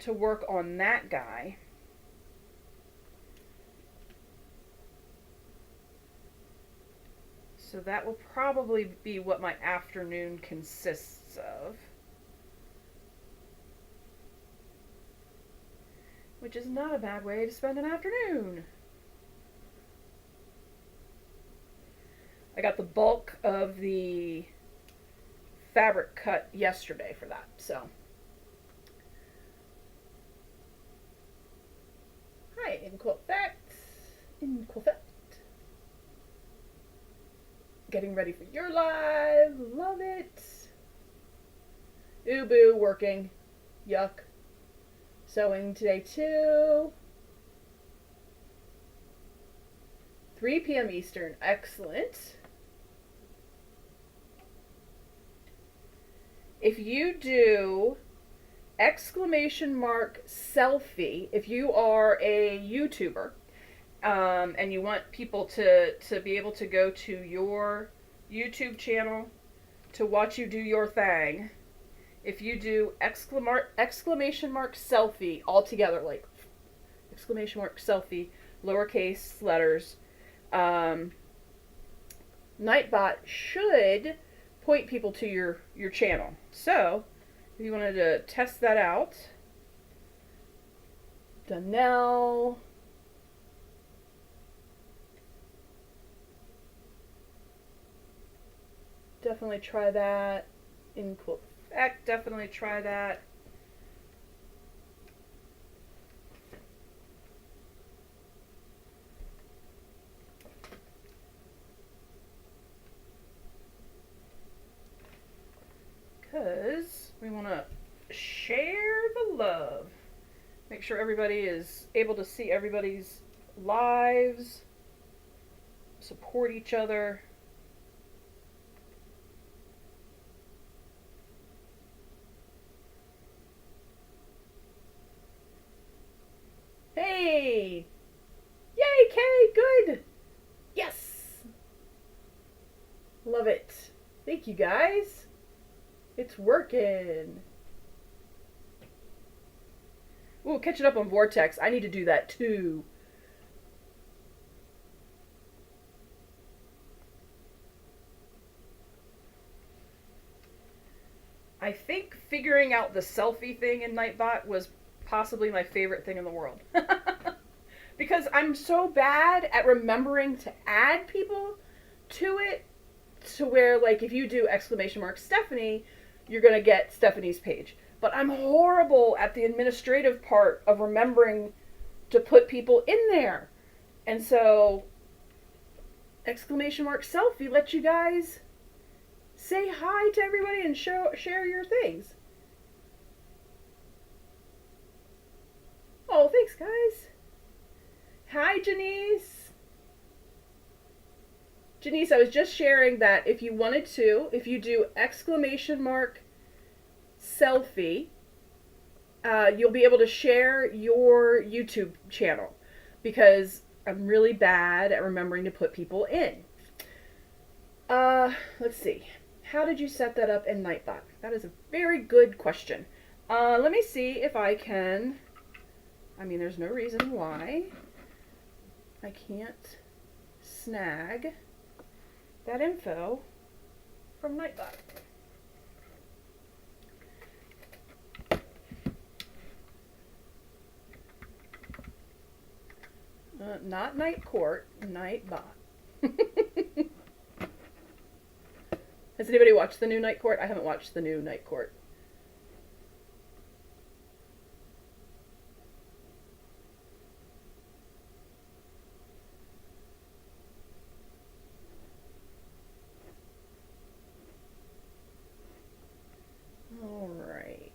to work on that guy. So that will probably be what my afternoon consists of. Which is not a bad way to spend an afternoon. I got the bulk of the fabric cut yesterday for that, so. Hi, in Quilt Facts. Getting ready for your live. Love it. Boo, working. Yuck. Sewing today too. 3 p.m. Eastern. Excellent. If you do !selfie, if you are a YouTuber, and you want people to be able to go to your YouTube channel to watch you do your thing, if you do !selfie all together, like !selfie, lowercase letters, Nightbot should point people to your channel. So, if you wanted to test that out, Donnell, definitely try that. In Quilt Fact, definitely try that. Because we want to share the love. Make sure everybody is able to see everybody's lives, support each other. Hey! Yay, Kay! Good! Yes! Love it. Thank you, guys. It's working. Ooh, catching up on Vortex. I need to do that too. I think figuring out the selfie thing in Nightbot was possibly my favorite thing in the world. because I'm so bad at remembering to add people to it, to where, like, if you do exclamation mark Stephanie, you're going to get Stephanie's page. But I'm horrible at the administrative part of remembering to put people in there. And so exclamation mark selfie lets you guys say hi to everybody and share your things. Oh, thanks, guys. Hi, Janice. Janice, I was just sharing that if you wanted to, if you do exclamation mark selfie, you'll be able to share your YouTube channel, because I'm really bad at remembering to put people in. Let's see. How did you set that up in Nightbot? That is a very good question. Let me see if I can. I mean, there's no reason why I can't snag that info from Nightbot. Not Night Court, Nightbot. Has anybody watched the new Night Court? I haven't watched the new Night Court. Alright.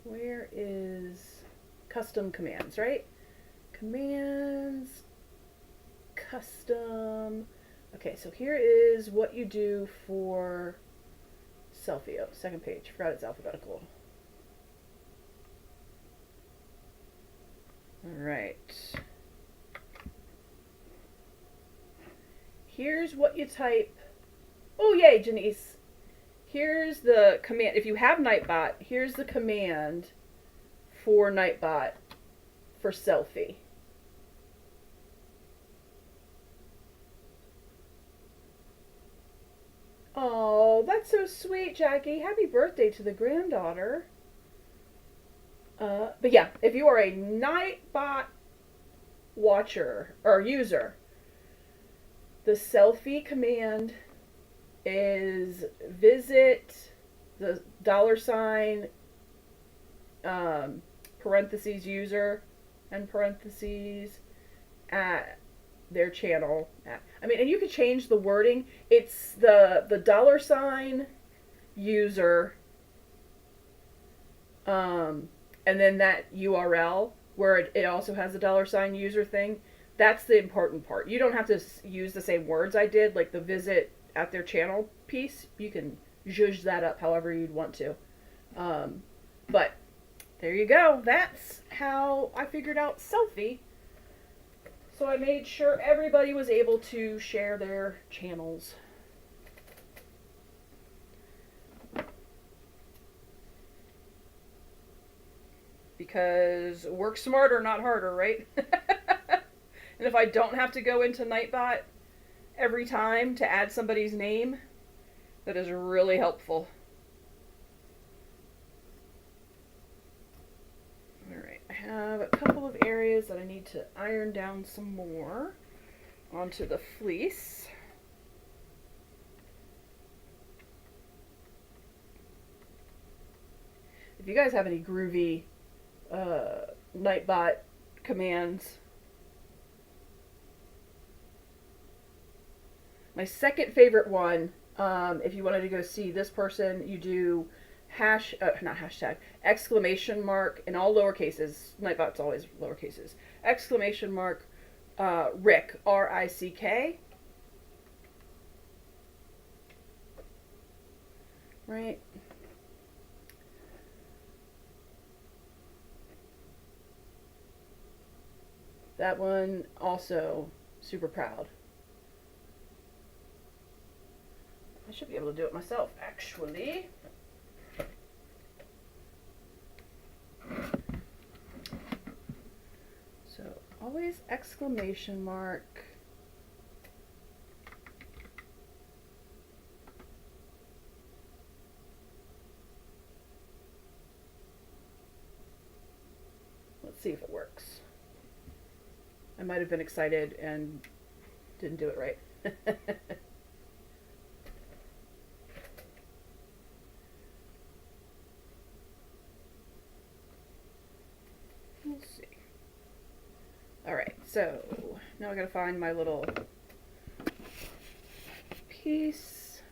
Where is custom commands, right? Commands, custom. Okay, so here is what you do for selfie. Oh, second page. Forgot it's alphabetical. Alright. Here's what you type. Oh, yay, Janice. Here's the command. If you have Nightbot, here's the command for Nightbot for selfie. Oh, that's so sweet, Jackie. Happy birthday to the granddaughter. But yeah, if you are a Nightbot watcher or user, the selfie command is visit the $, parentheses user and parentheses at their channel. I mean, and you could change the wording. It's the $, user, and then that URL where it also has the $, user thing. That's the important part. You don't have to use the same words I did, like the visit at their channel piece. You can zhuzh that up however you'd want to. But there you go. That's how I figured out selfie. So I made sure everybody was able to share their channels. Because work smarter, not harder, right? And if I don't have to go into Nightbot every time to add somebody's name, that is really helpful. Alright, I have a couple of areas that I need to iron down some more onto the fleece. If you guys have any groovy Nightbot commands. My second favorite one, if you wanted to go see this person, you do not hashtag, exclamation mark in all lower cases. Nightbot's always lower cases. Exclamation mark Rick, R-I-C-K. Right. That one also super proud. I should be able to do it myself, actually. So always exclamation mark. Let's see if it works. might have been excited and didn't do it right. We'll see. Alright, so now I gotta find my little piece.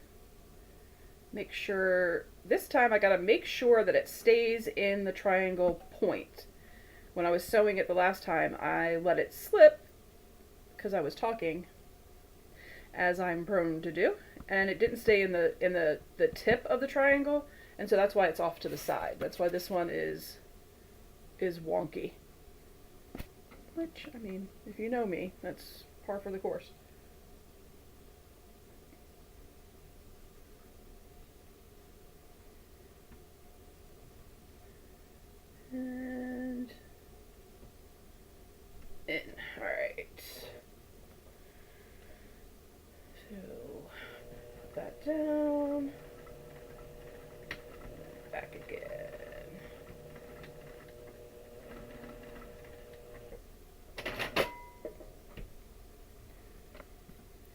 Make sure, this time I gotta make sure that it stays in the triangle point. When I was sewing it the last time, I let it slip because I was talking, as I'm prone to do, and it didn't stay in the tip of the triangle, and so that's why it's off to the side. That's why this one is wonky. Which, I mean, if you know me, that's par for the course. And in. Alright. So, put that down. Back again.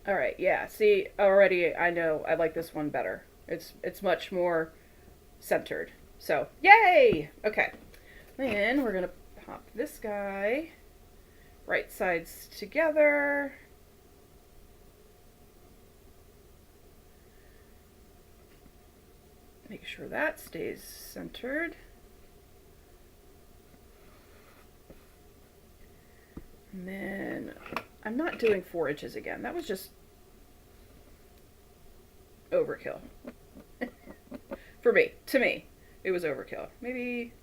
Alright, yeah, see, already I know I like this one better. It's much more centered. So, yay! Okay. Then we're going to pop this guy right sides together. Make sure that stays centered. And then I'm not doing 4 inches again. That was just overkill. For me, to me, it was overkill. Maybe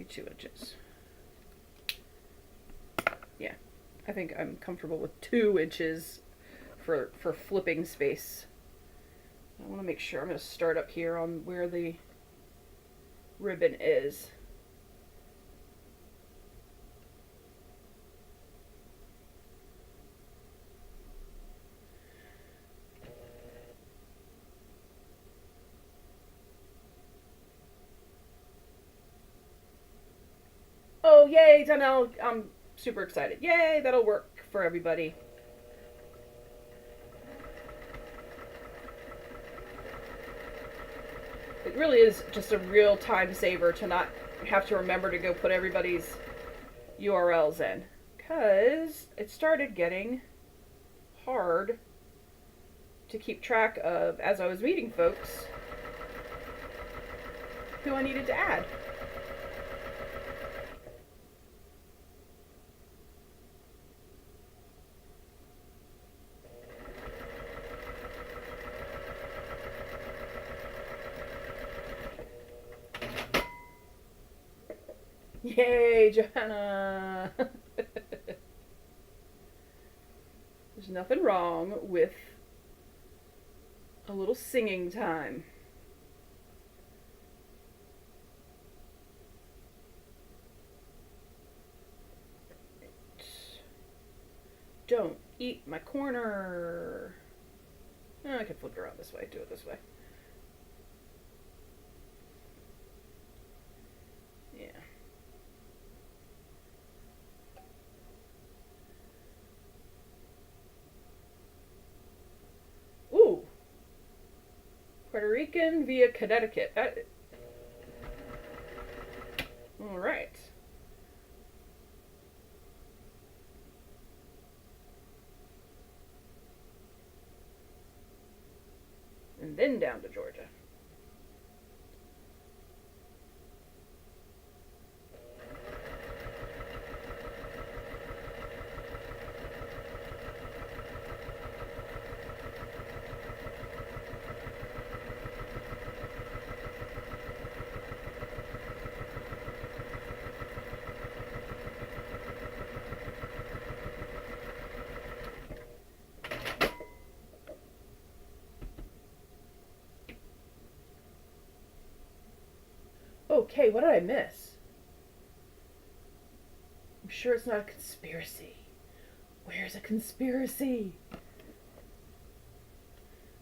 2 inches. Yeah, I think I'm comfortable with 2 inches for flipping space. I want to make sure. I'm going to start up here on where the ribbon is. Oh, yay, Donnell. I'm super excited. Yay, that'll work for everybody. It really is just a real time saver to not have to remember to go put everybody's URLs in. Because it started getting hard to keep track of, as I was meeting folks, who I needed to add. Yay, Johanna! There's nothing wrong with a little singing time. Don't eat my corner. Oh, I can flip it around this way. Do it this way. Yeah. Ooh. Puerto Rican via Connecticut. All right. And then down to Georgia. Okay, what did I miss? I'm sure it's not a conspiracy. Where's a conspiracy?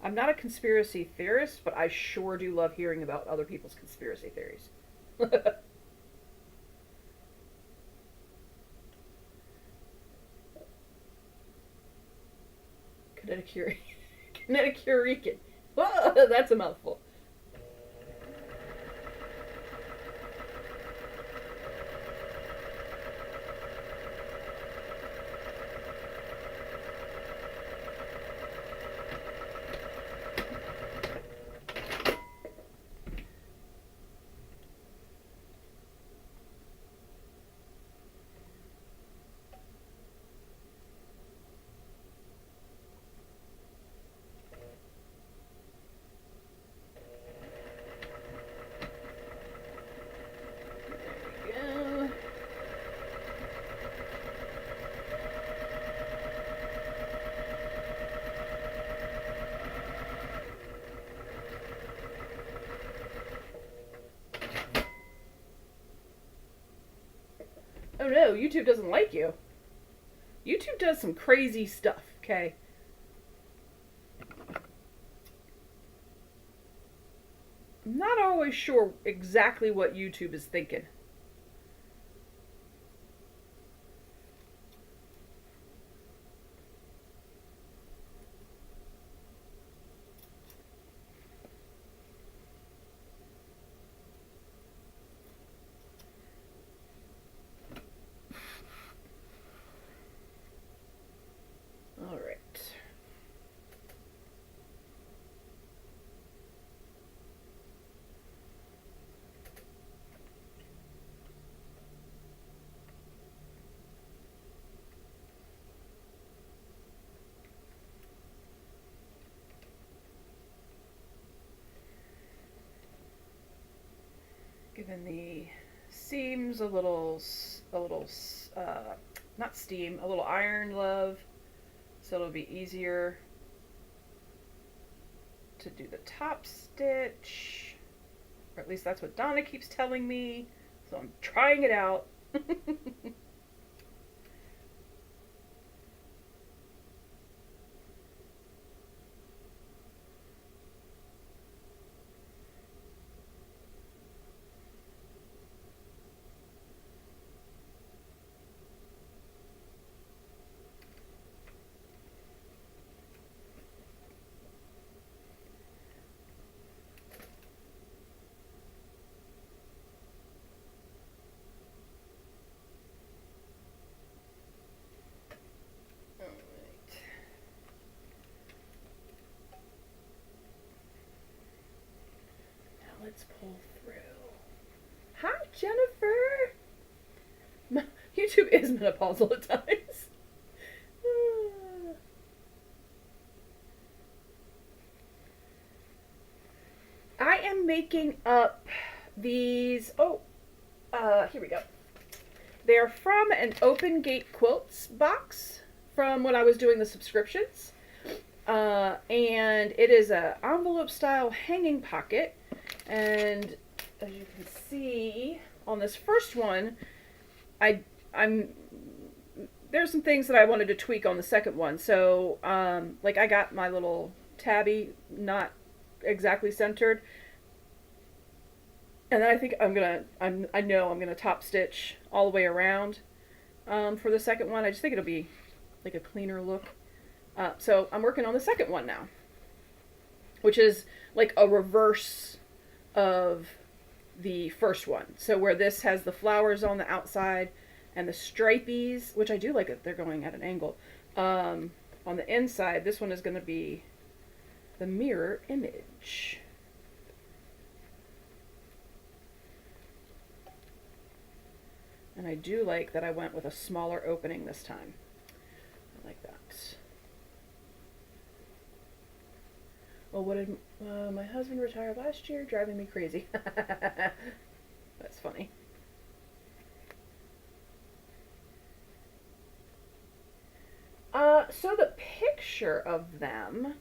I'm not a conspiracy theorist, but I sure do love hearing about other people's conspiracy theories. Kinetic Rican. Whoa, that's a mouthful. Oh no, YouTube doesn't like you. YouTube does some crazy stuff, okay? I'm not always sure exactly what YouTube is thinking. All right. Giving the seams a little, not steam, a little iron love, so it'll be easier to do the top stitch, or at least that's what Donna keeps telling me, so I'm trying it out. Let's pull through. Hi, Jennifer! YouTube is menopausal at times. I am making up these. Here we go. They're from an Open Gate Quilts box from when I was doing the subscriptions. And it is a envelope style hanging pocket. And as you can see on this first one, there's some things that I wanted to tweak on the second one. So, like I got my little tabby not exactly centered. And then I think I know I'm gonna top stitch all the way around, for the second one. I just think it'll be like a cleaner look. So I'm working on the second one now, which is like a reverse of the first one. So where this has the flowers on the outside and the stripies, which I do like that they're going at an angle, on the inside, this one is going to be the mirror image. And I do like that I went with a smaller opening this time. I like that. Well, what did my husband retired last year, driving me crazy. That's funny. So the picture of them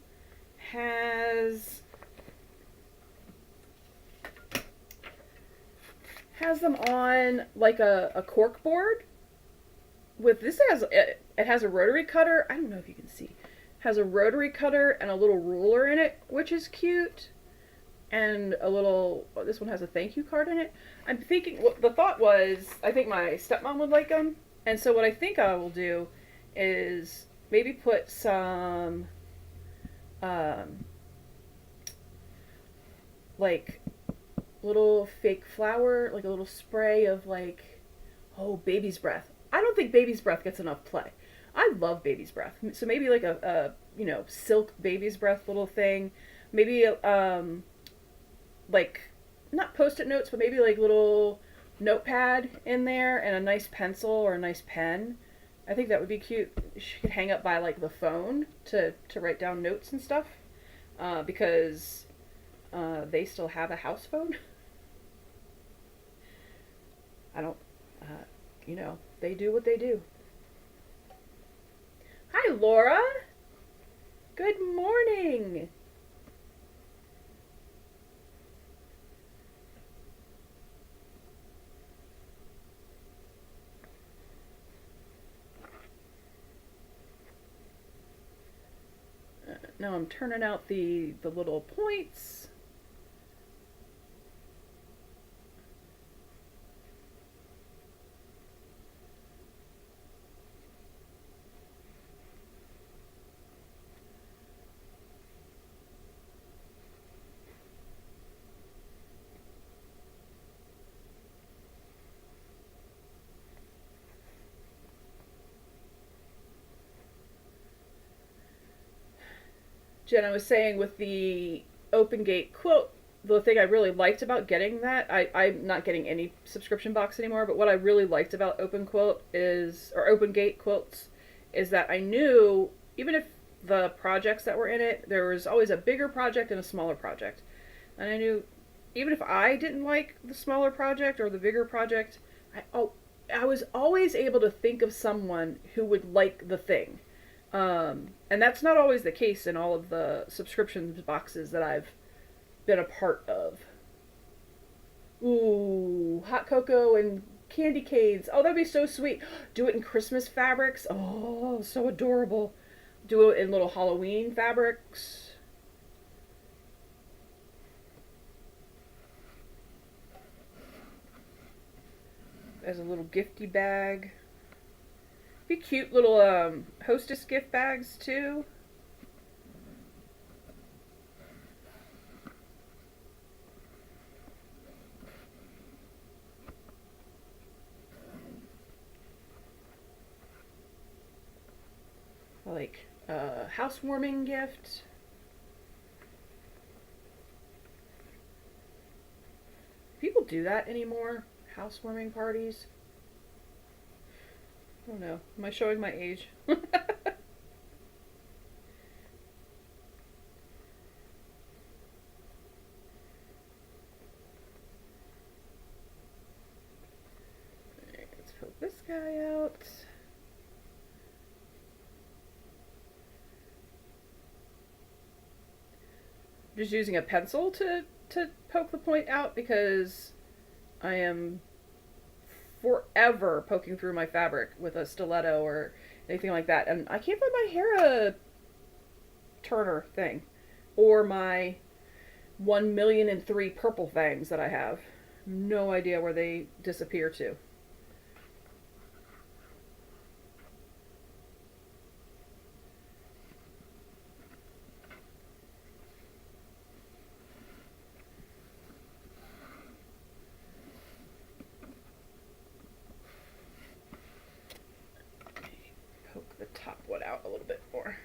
has them on like a cork board with this. It has a rotary cutter. I don't know if you can see. Has a rotary cutter and a little ruler in it, which is cute. And a little, this one has a thank you card in it. I'm thinking, the thought was, I think my stepmom would like them. And so what I think I will do is maybe put some um, like little fake flower, like a little spray of like, oh, baby's breath. I don't think baby's breath gets enough play. I love baby's breath. So maybe like a silk baby's breath little thing. Maybe like not post-it notes, but maybe like little notepad in there and a nice pencil or a nice pen. I think that would be cute. She could hang up by like the phone to write down notes and stuff, because they still have a house phone. I don't, they do what they do. Hi, Laura. Good morning. Now I'm turning out the little points. Jenna was saying with the open gate quilt, the thing I really liked about getting that, I'm not getting any subscription box anymore, but what I really liked about open gate quilts is that I knew, even if the projects that were in it, there was always a bigger project and a smaller project. And I knew even if I didn't like the smaller project or the bigger project, I was always able to think of someone who would like the thing. And that's not always the case in all of the subscription boxes that I've been a part of. Ooh, hot cocoa and candy canes. Oh, that'd be so sweet. Do it in Christmas fabrics. Oh, so adorable. Do it in little Halloween fabrics. As a little gifty bag. Be cute little hostess gift bags too. Like a housewarming gift. People do that anymore? Housewarming parties? I don't know. Am I showing my age? Let's poke this guy out. Just using a pencil to poke the point out because I am forever poking through my fabric with a stiletto or anything like that. And I can't find my hair turner thing or my 1,000,003 purple fangs that I have. No idea where they disappear to. Poke the top one out a little bit more.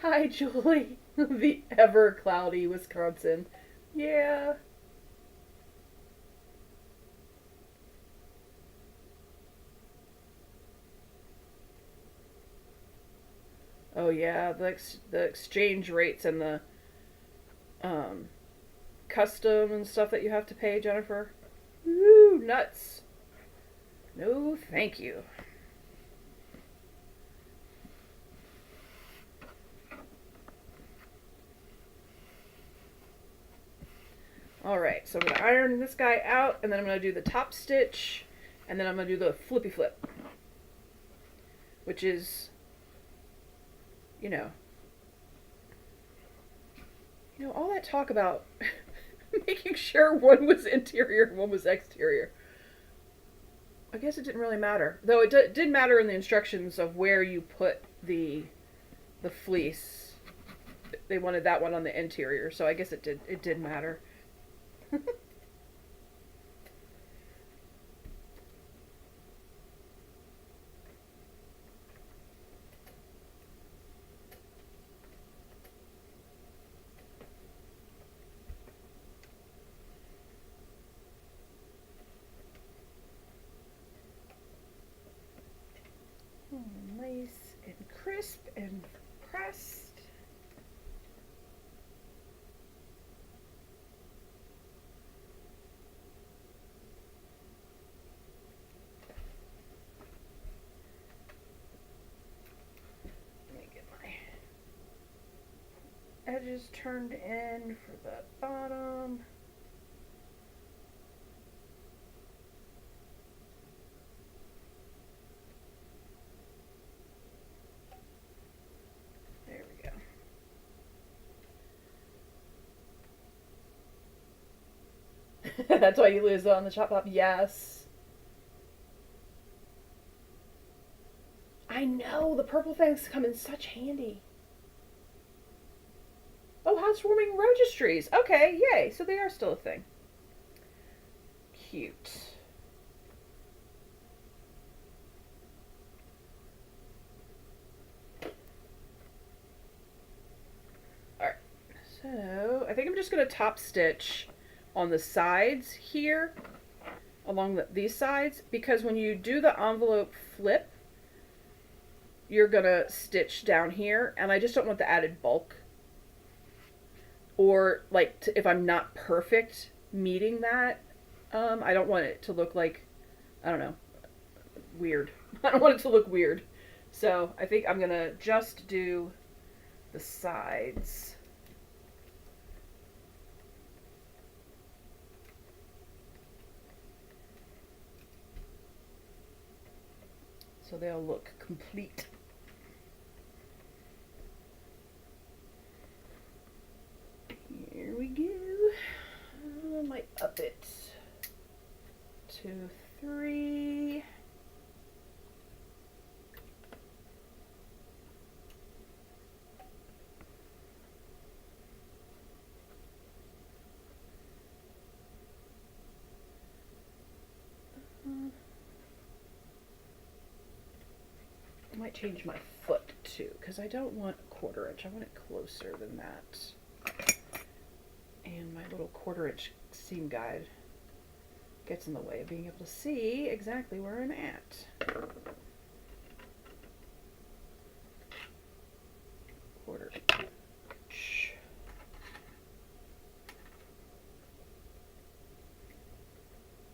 Hi, Julie. The ever cloudy Wisconsin. Yeah. Oh yeah, the exchange rates and the um, custom and stuff that you have to pay, Jennifer. Woo, nuts. No, thank you. Alright, so I'm going to iron this guy out, and then I'm going to do the top stitch, and then I'm going to do the flippy flip. Which is, you know, all that talk about making sure one was interior and one was exterior. I guess it didn't really matter. Though it did matter in the instructions of where you put the fleece. wanted that one on the interior, so I guess it did matter. Oh, nice and crisp and pressed. Let me get my edges turned in for the bottom. That's why you lose it on the chop top. Yes. I know, the purple things come in such handy. Oh, housewarming registries. Okay, yay. So they are still a thing. Cute. Alright. So, I think I'm just going to top stitch on the sides here, along these sides, because when you do the envelope flip, you're gonna stitch down here, and I just don't want the added bulk, or like if I'm not perfect meeting that, I don't want it to look like, I don't know, weird. I don't want it to look weird, so I think I'm gonna just do the sides. So they'll look complete. Here we go. I might up it to 3. I might change my foot too, because I don't want a 1/4 inch. I want it closer than that. And my little 1/4 inch seam guide gets in the way of being able to see exactly where I'm at. 1/4 inch.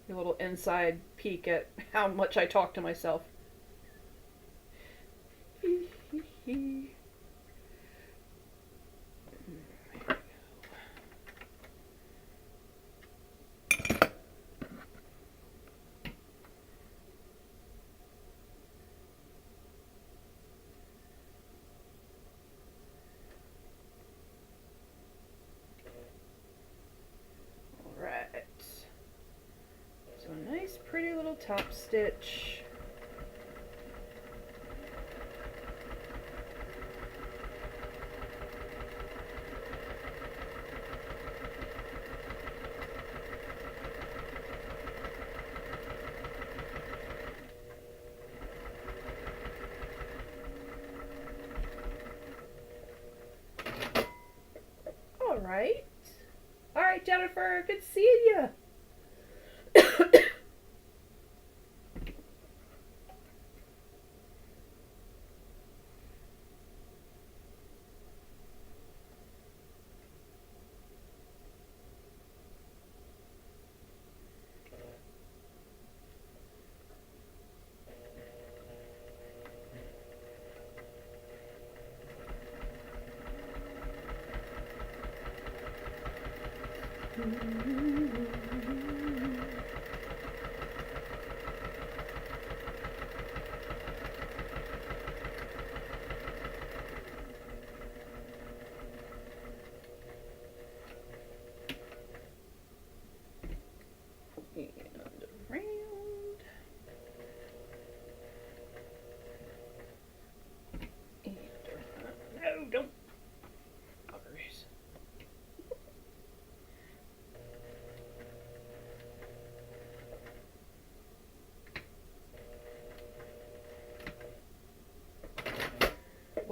A little inside peek at how much I talk to myself. Alright. So a nice pretty little top stitch. All right, Jennifer, good seeing you.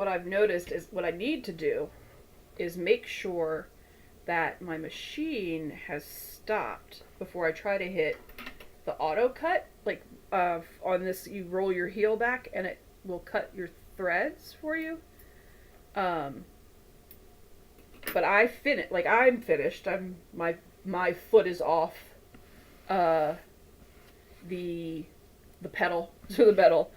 what I've noticed is what I need to do is make sure that my machine has stopped before I try to hit the auto cut. Like on this, you roll your heel back and it will cut your threads for you. But I'm finished. My foot is off the pedal to the metal,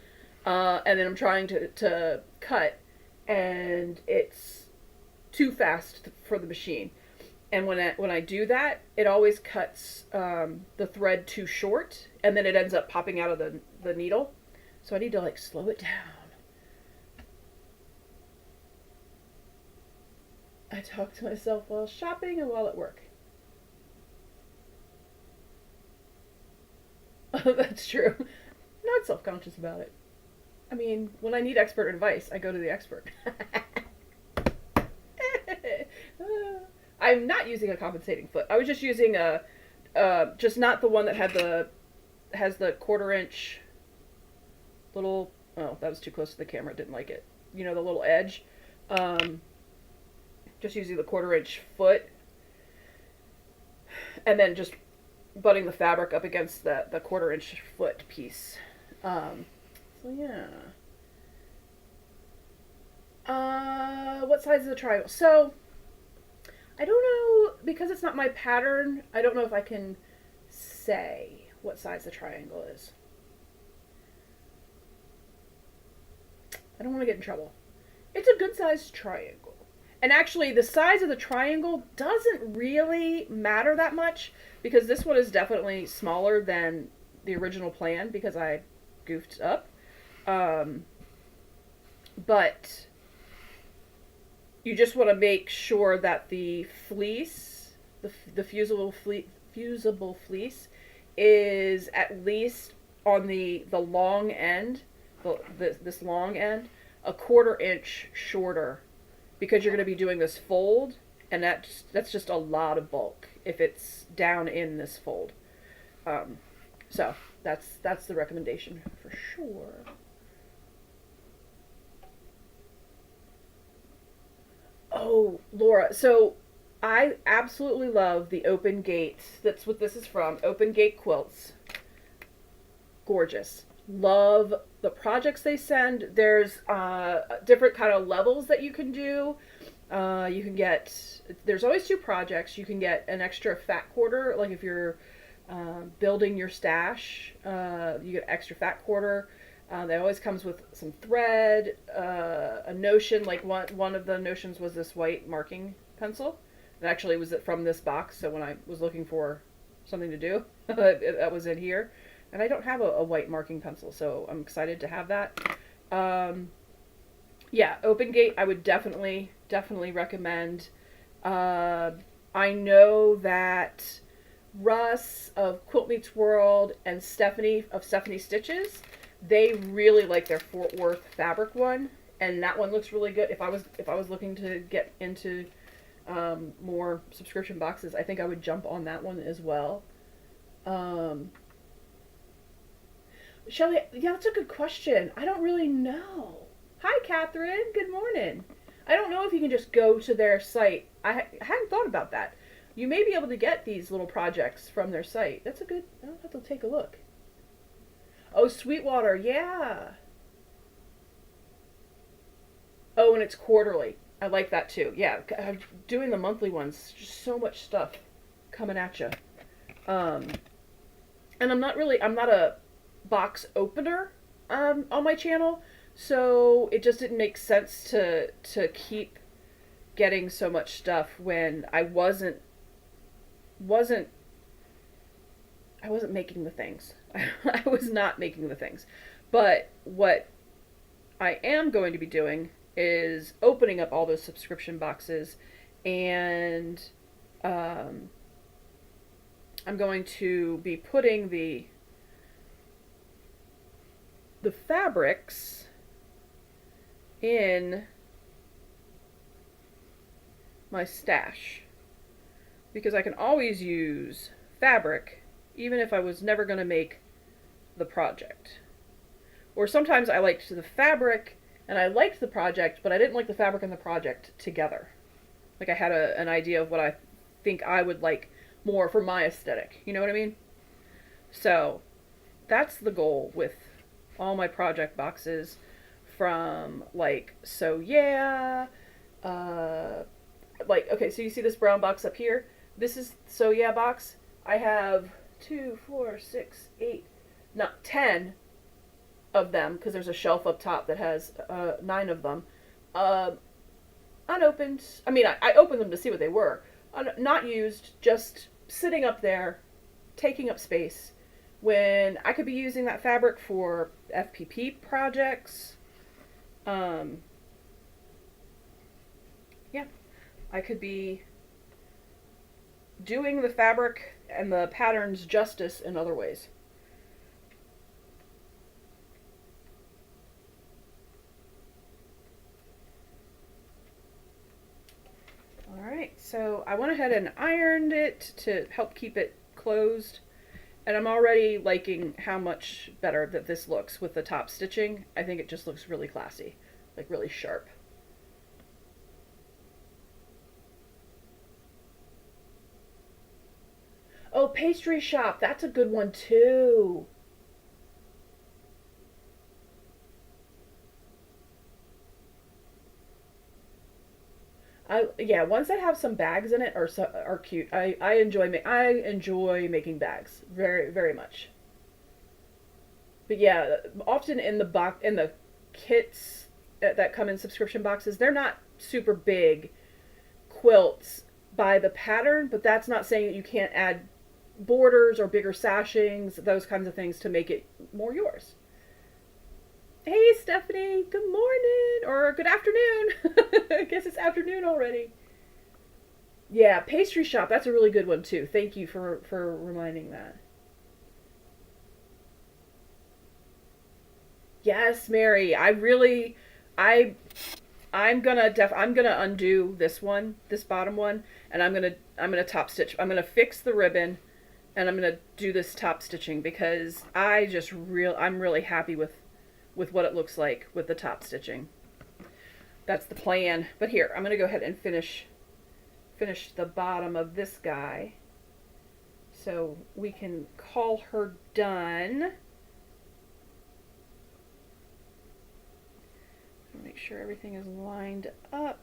and then I'm trying to cut, and it's too fast for the machine. And when I do that, it always cuts the thread too short, and then it ends up popping out of the needle. So I need to like slow it down. I talk to myself while shopping and while at work. That's true. I'm not self-conscious about it. I mean, when I need expert advice, I go to the expert. I'm not using a compensating foot. I was just using just not the one that has the 1/4 inch little, oh, that was too close to the camera, didn't like it. You know, the little edge. Just using the 1/4 inch foot. And then just butting the fabric up against the 1/4 inch foot piece. So yeah. What size is the triangle? So, I don't know, because it's not my pattern, I don't know if I can say what size the triangle is. I don't want to get in trouble. It's a good sized triangle. And actually, the size of the triangle doesn't really matter that much, because this one is definitely smaller than the original plan, because I goofed up. But you just want to make sure that the fleece, the fusible fleece, is at least on the long end, this long end, a 1/4 inch shorter, because you're going to be doing this fold, and that's just a lot of bulk if it's down in this fold. So that's the recommendation for sure. Oh, Laura, so I absolutely love the Open Gate. That's what this is from. Open Gate Quilts. Gorgeous. Love the projects they send. There's different kind of levels that you can do. You can get, there's always 2 projects. You can get an extra fat quarter, like if you're building your stash, you get extra fat quarter. That always comes with some thread, a notion, like one of the notions was this white marking pencil. It actually was from this box, so when I was looking for something to do, that was in here. And I don't have a white marking pencil, so I'm excited to have that. Yeah, Open Gate, I would definitely recommend. I know that Russ of Quilt Meets World and Stephanie of Stephanie Stitches, they really like their Fort Worth fabric one, and that one looks really good. If I was looking to get into more subscription boxes, I think I would jump on that one as well. Shelly, yeah, that's a good question. I don't really know. Hi, Catherine. Good morning. I don't know if you can just go to their site. I hadn't thought about that. You may be able to get these little projects from their site. That's a good, I'll have to take a look. Oh, Sweetwater, yeah. Oh, and it's quarterly. I like that too. Yeah, doing the monthly ones, just so much stuff coming at you. And I'm not a box opener on my channel, so it just didn't make sense to keep getting so much stuff when I wasn't making the things. I was not making the things. But what I am going to be doing is opening up all those subscription boxes, and I'm going to be putting the fabrics in my stash, because I can always use fabric even if I was never going to make the project. Or sometimes I like the fabric And I liked the project, but I didn't like the fabric and the project together. Like I had an idea of what I think I would like more for my aesthetic. You know what I mean? So that's the goal with all my project boxes from like So Yeah, uh, like, okay, so you see this brown box up here? This is So Yeah box. I have 2, 4, 6, 8, not 10 of them because there's a shelf up top that has 9 of them. Um, Unopened. I mean, I opened them to see what they were. Not used, just sitting up there, taking up space. When I could be using that fabric for FPP projects, um, yeah, I could be doing the fabric and the patterns justice in other ways. Alright, so I went ahead and ironed it to help keep it closed. And I'm already liking how much better that this looks with the top stitching. I think it just looks really classy, like really sharp. Oh, pastry shop, that's a good one too. Yeah, ones that have some bags in it are cute. I enjoy making bags very much. But yeah, often in the kits that come in subscription boxes, they're not super big quilts by the pattern, but that's not saying that you can't add borders or bigger sashings, those kinds of things to make it more yours. Hey Stephanie, good morning or good afternoon. I guess it's afternoon already. Yeah, pastry shop, that's a really good one too. Thank you for reminding that. Yes, Mary. I I'm gonna undo this one, this bottom one, and I'm gonna top stitch. I'm gonna fix the ribbon, and I'm gonna do this top stitching because I'm really happy with what it looks like with the top stitching. That's the plan. But here, I'm gonna go ahead and finish the bottom of this guy, so we can call her done. Make sure everything is lined up.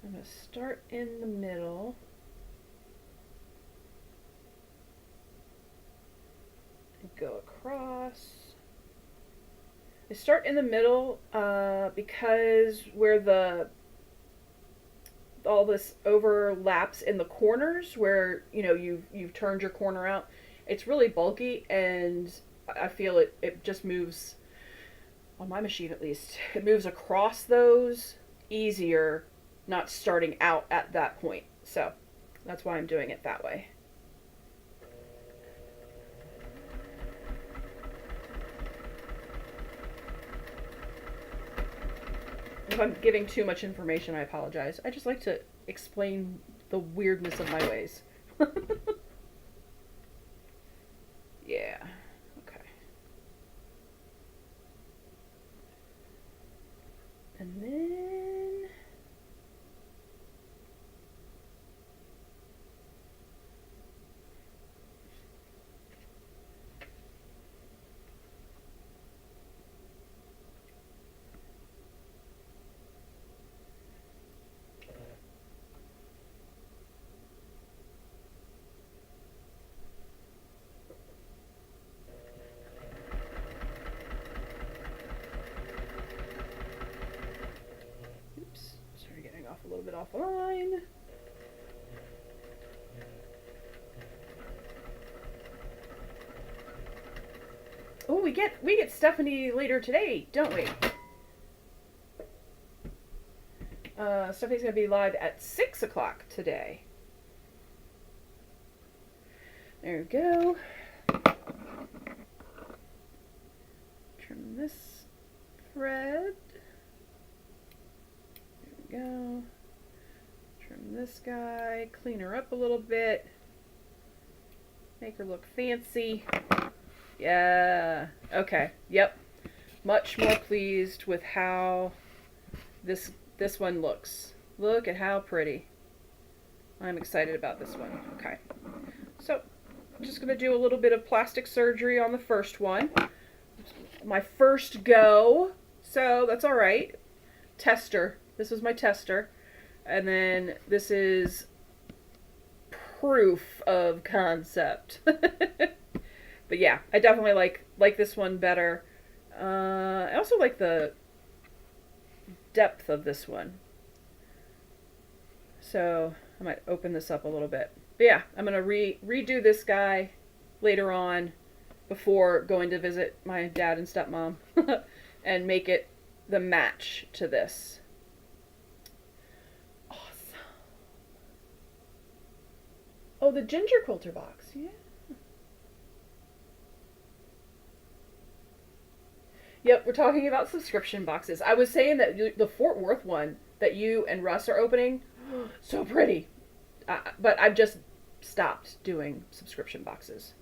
I'm going to start in the middle. And go across. I start in the middle because where all this overlaps in the corners where you've turned your corner out, it's really bulky, and I feel it just moves on my machine, at least it moves across those easier, not starting out at that point. So that's why I'm doing it that way. If I'm giving too much information, I apologize. I just like to explain the weirdness of my ways. Yeah. Okay. And then oops, sorry, getting off a little bit off the line. Oh, we get Stephanie later today, don't we? Stephanie's gonna be live at 6 o'clock today. There we go. Trim this thread. There we go. Trim this guy, clean her up a little bit, make her look fancy. Yeah, okay, yep. Much more pleased with how this one looks. Look at how pretty. I'm excited about this one. Okay, so I'm just going to do a little bit of plastic surgery on the first one. My first go, so that's all right. Tester. This was my tester. And then this is proof of concept. But yeah, I definitely like this one better. I also like the depth of this one. So I might open this up a little bit. But yeah, I'm going to redo this guy later on before going to visit my dad and stepmom and make it the match to this. Awesome. Oh, the ginger quilter box. Yeah. Yep, we're talking about subscription boxes. I was saying that the Fort Worth one that you and Russ are opening, so pretty. But I've just stopped doing subscription boxes.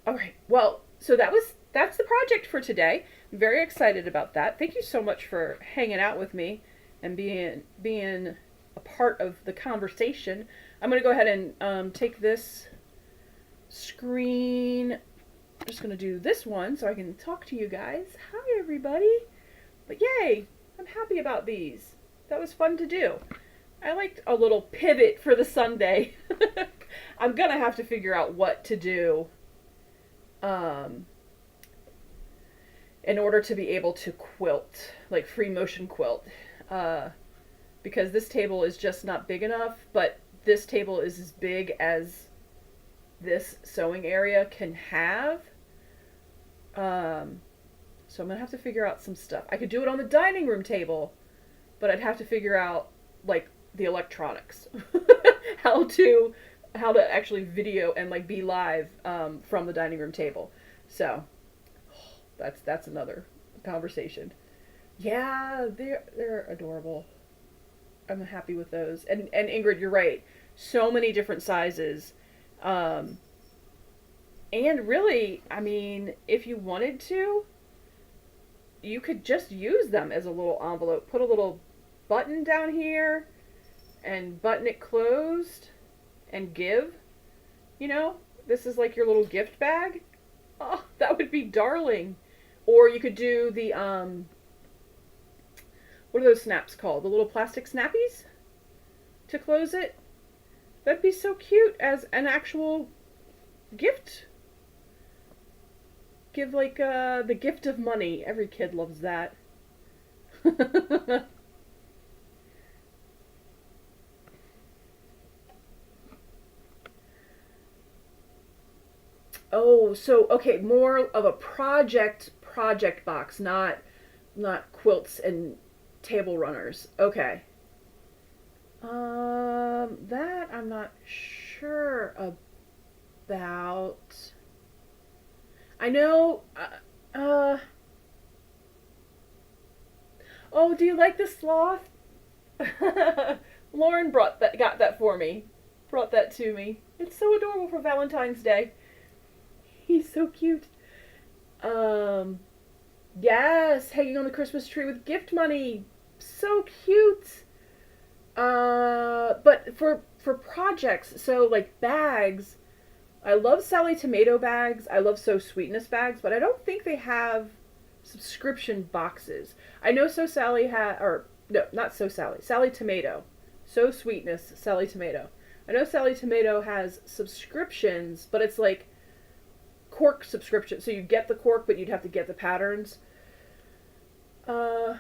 All right. Well, so that's the project for today. I'm very excited about that. Thank you so much for hanging out with me and being a part of the conversation. I'm going to go ahead and take this screen. I'm just going to do this one so I can talk to you guys. Hi, everybody. But yay, I'm happy about these. That was fun to do. I liked a little pivot for the Sunday. I'm going to have to figure out what to do in order to be able to quilt, like free motion quilt. Because this table is just not big enough, but this table is as big as this sewing area can have. So I'm going to have to figure out some stuff. I could do it on the dining room table, but I'd have to figure out, like, the electronics. how to actually video and, like, be live from the dining room table. So that's another conversation. Yeah, they're adorable. I'm happy with those. And Ingrid, you're right. So many different sizes. And really, I mean, if you wanted to, you could just use them as a little envelope. Put a little button down here and button it closed and give. You know, this is like your little gift bag. Oh, that would be darling. Or you could do the, what are those snaps called? The little plastic snappies to close it. That'd be so cute as an actual gift. Give like the gift of money. Every kid loves that. Oh, so okay, more of a project box, not quilts and table runners. Okay. That I'm not sure about. I know, oh, do you like the sloth? Lauren got that for me. Brought that to me. It's so adorable for Valentine's Day. He's so cute. Yes, hanging on the Christmas tree with gift money. So cute. But for projects, so like bags, I love Sally Tomato bags. I love So Sweetness bags, but I don't think they have subscription boxes. I know So Sally or no, not So Sally. Sally Tomato. So Sweetness, Sally Tomato. I know Sally Tomato has subscriptions, but it's like cork subscription. So you get the cork, but you'd have to get the patterns. Oh,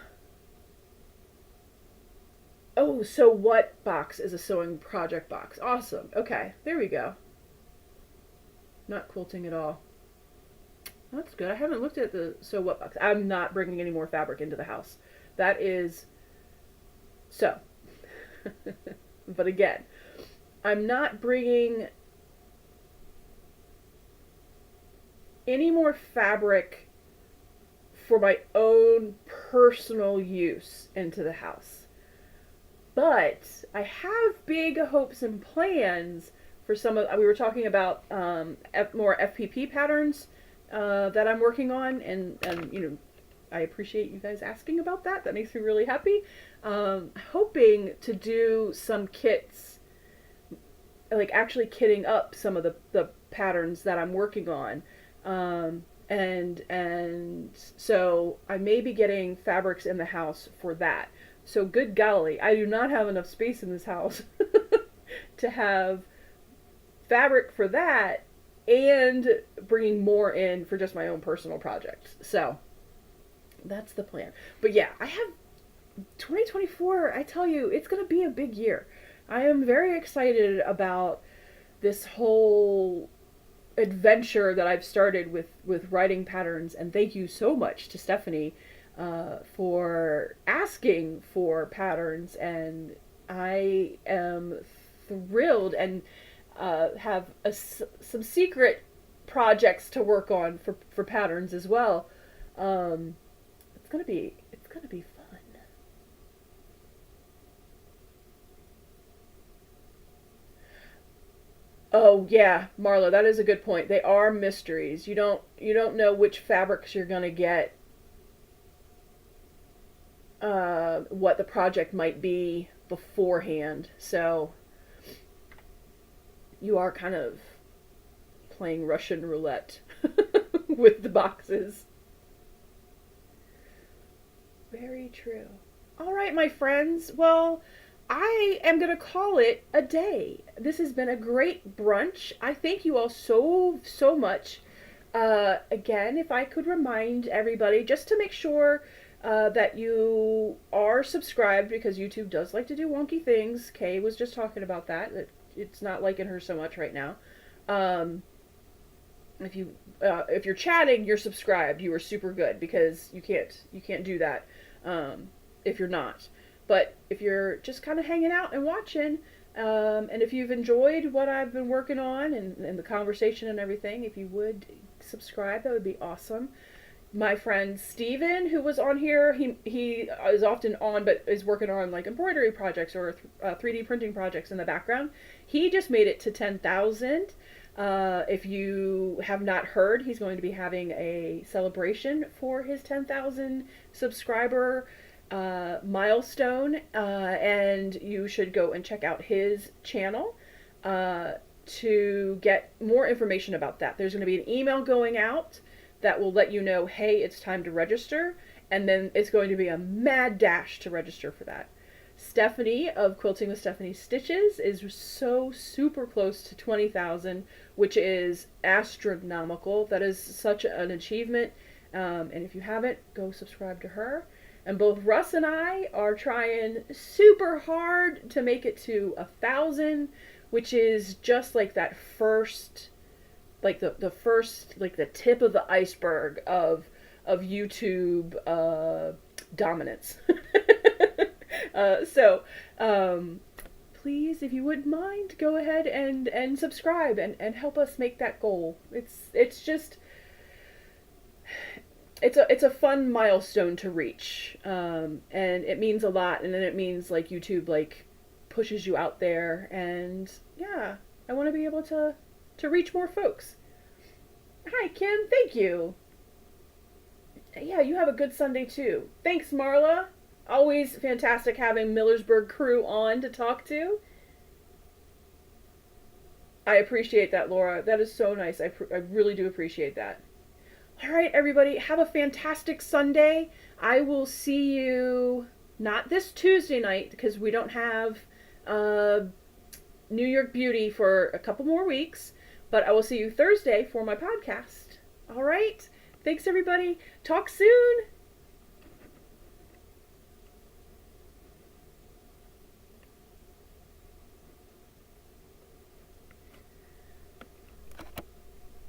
So What box is a sewing project box. Awesome. Okay, there we go. Not quilting at all. That's good. I haven't looked at the So What box. I'm not bringing any more fabric into the house. That is so. But again, I'm not bringing any more fabric for my own personal use into the house. But I have big hopes and plans for some of. We were talking about more FPP patterns that I'm working on, and I appreciate you guys asking about that. That makes me really happy. Hoping to do some kits, like actually kitting up some of the patterns that I'm working on. And so I may be getting fabrics in the house for that. So good golly, I do not have enough space in this house to have fabric for that and bringing more in for just my own personal projects. So that's the plan. But yeah, I have 2024, I tell you, it's going to be a big year. I am very excited about this whole adventure that I've started with writing patterns, and thank you so much to Stephanie for asking for patterns, and I am thrilled and have some secret projects to work on for patterns as well. It's gonna be fun. Oh yeah, Marla, that is a good point. They are mysteries. You don't know which fabrics you're gonna get, what the project might be beforehand. So you are kind of playing Russian roulette with the boxes. Very true. All right, my friends. Well, I am going to call it a day. This has been a great brunch. I thank you all so much. Again, if I could remind everybody just to make sure that you are subscribed, because YouTube does like to do wonky things. Kay was just talking about that. It's not liking her so much right now. Um, if you're chatting, you're subscribed. You are super good, because you can't do that if you're not. But if you're just kind of hanging out and watching, and if you've enjoyed what I've been working on and the conversation and everything, if you would subscribe, that would be awesome. My friend Steven, who was on here, he is often on, but is working on like embroidery projects or 3D printing projects in the background. He just made it to 10,000. If you have not heard, he's going to be having a celebration for his 10,000 subscriber milestone, and you should go and check out his channel to get more information about that. There's going to be an email going out that will let you know, hey, it's time to register, and then it's going to be a mad dash to register for that. Stephanie of Quilting with Stephanie Stitches is so super close to 20,000, which is astronomical. That is such an achievement. And if you haven't, go subscribe to her. And both Russ and I are trying super hard to make it to 1,000, which is just like that first, like the first, like the tip of the iceberg of YouTube dominance. So please, if you wouldn't mind, go ahead and subscribe and help us make that goal. It's just it's a fun milestone to reach, and it means a lot, and then it means like YouTube like pushes you out there, and yeah, I want to be able to reach more folks. Hi Kim, thank you. Yeah, you have a good Sunday too. Thanks Marla. Always fantastic having Millersburg crew on to talk to. I appreciate that, Laura. That is so nice. I really do appreciate that. All right, everybody, have a fantastic Sunday. I will see you not this Tuesday night, because we don't have New York Beauty for a couple more weeks, but I will see you Thursday for my podcast. All right? Thanks, everybody. Talk soon.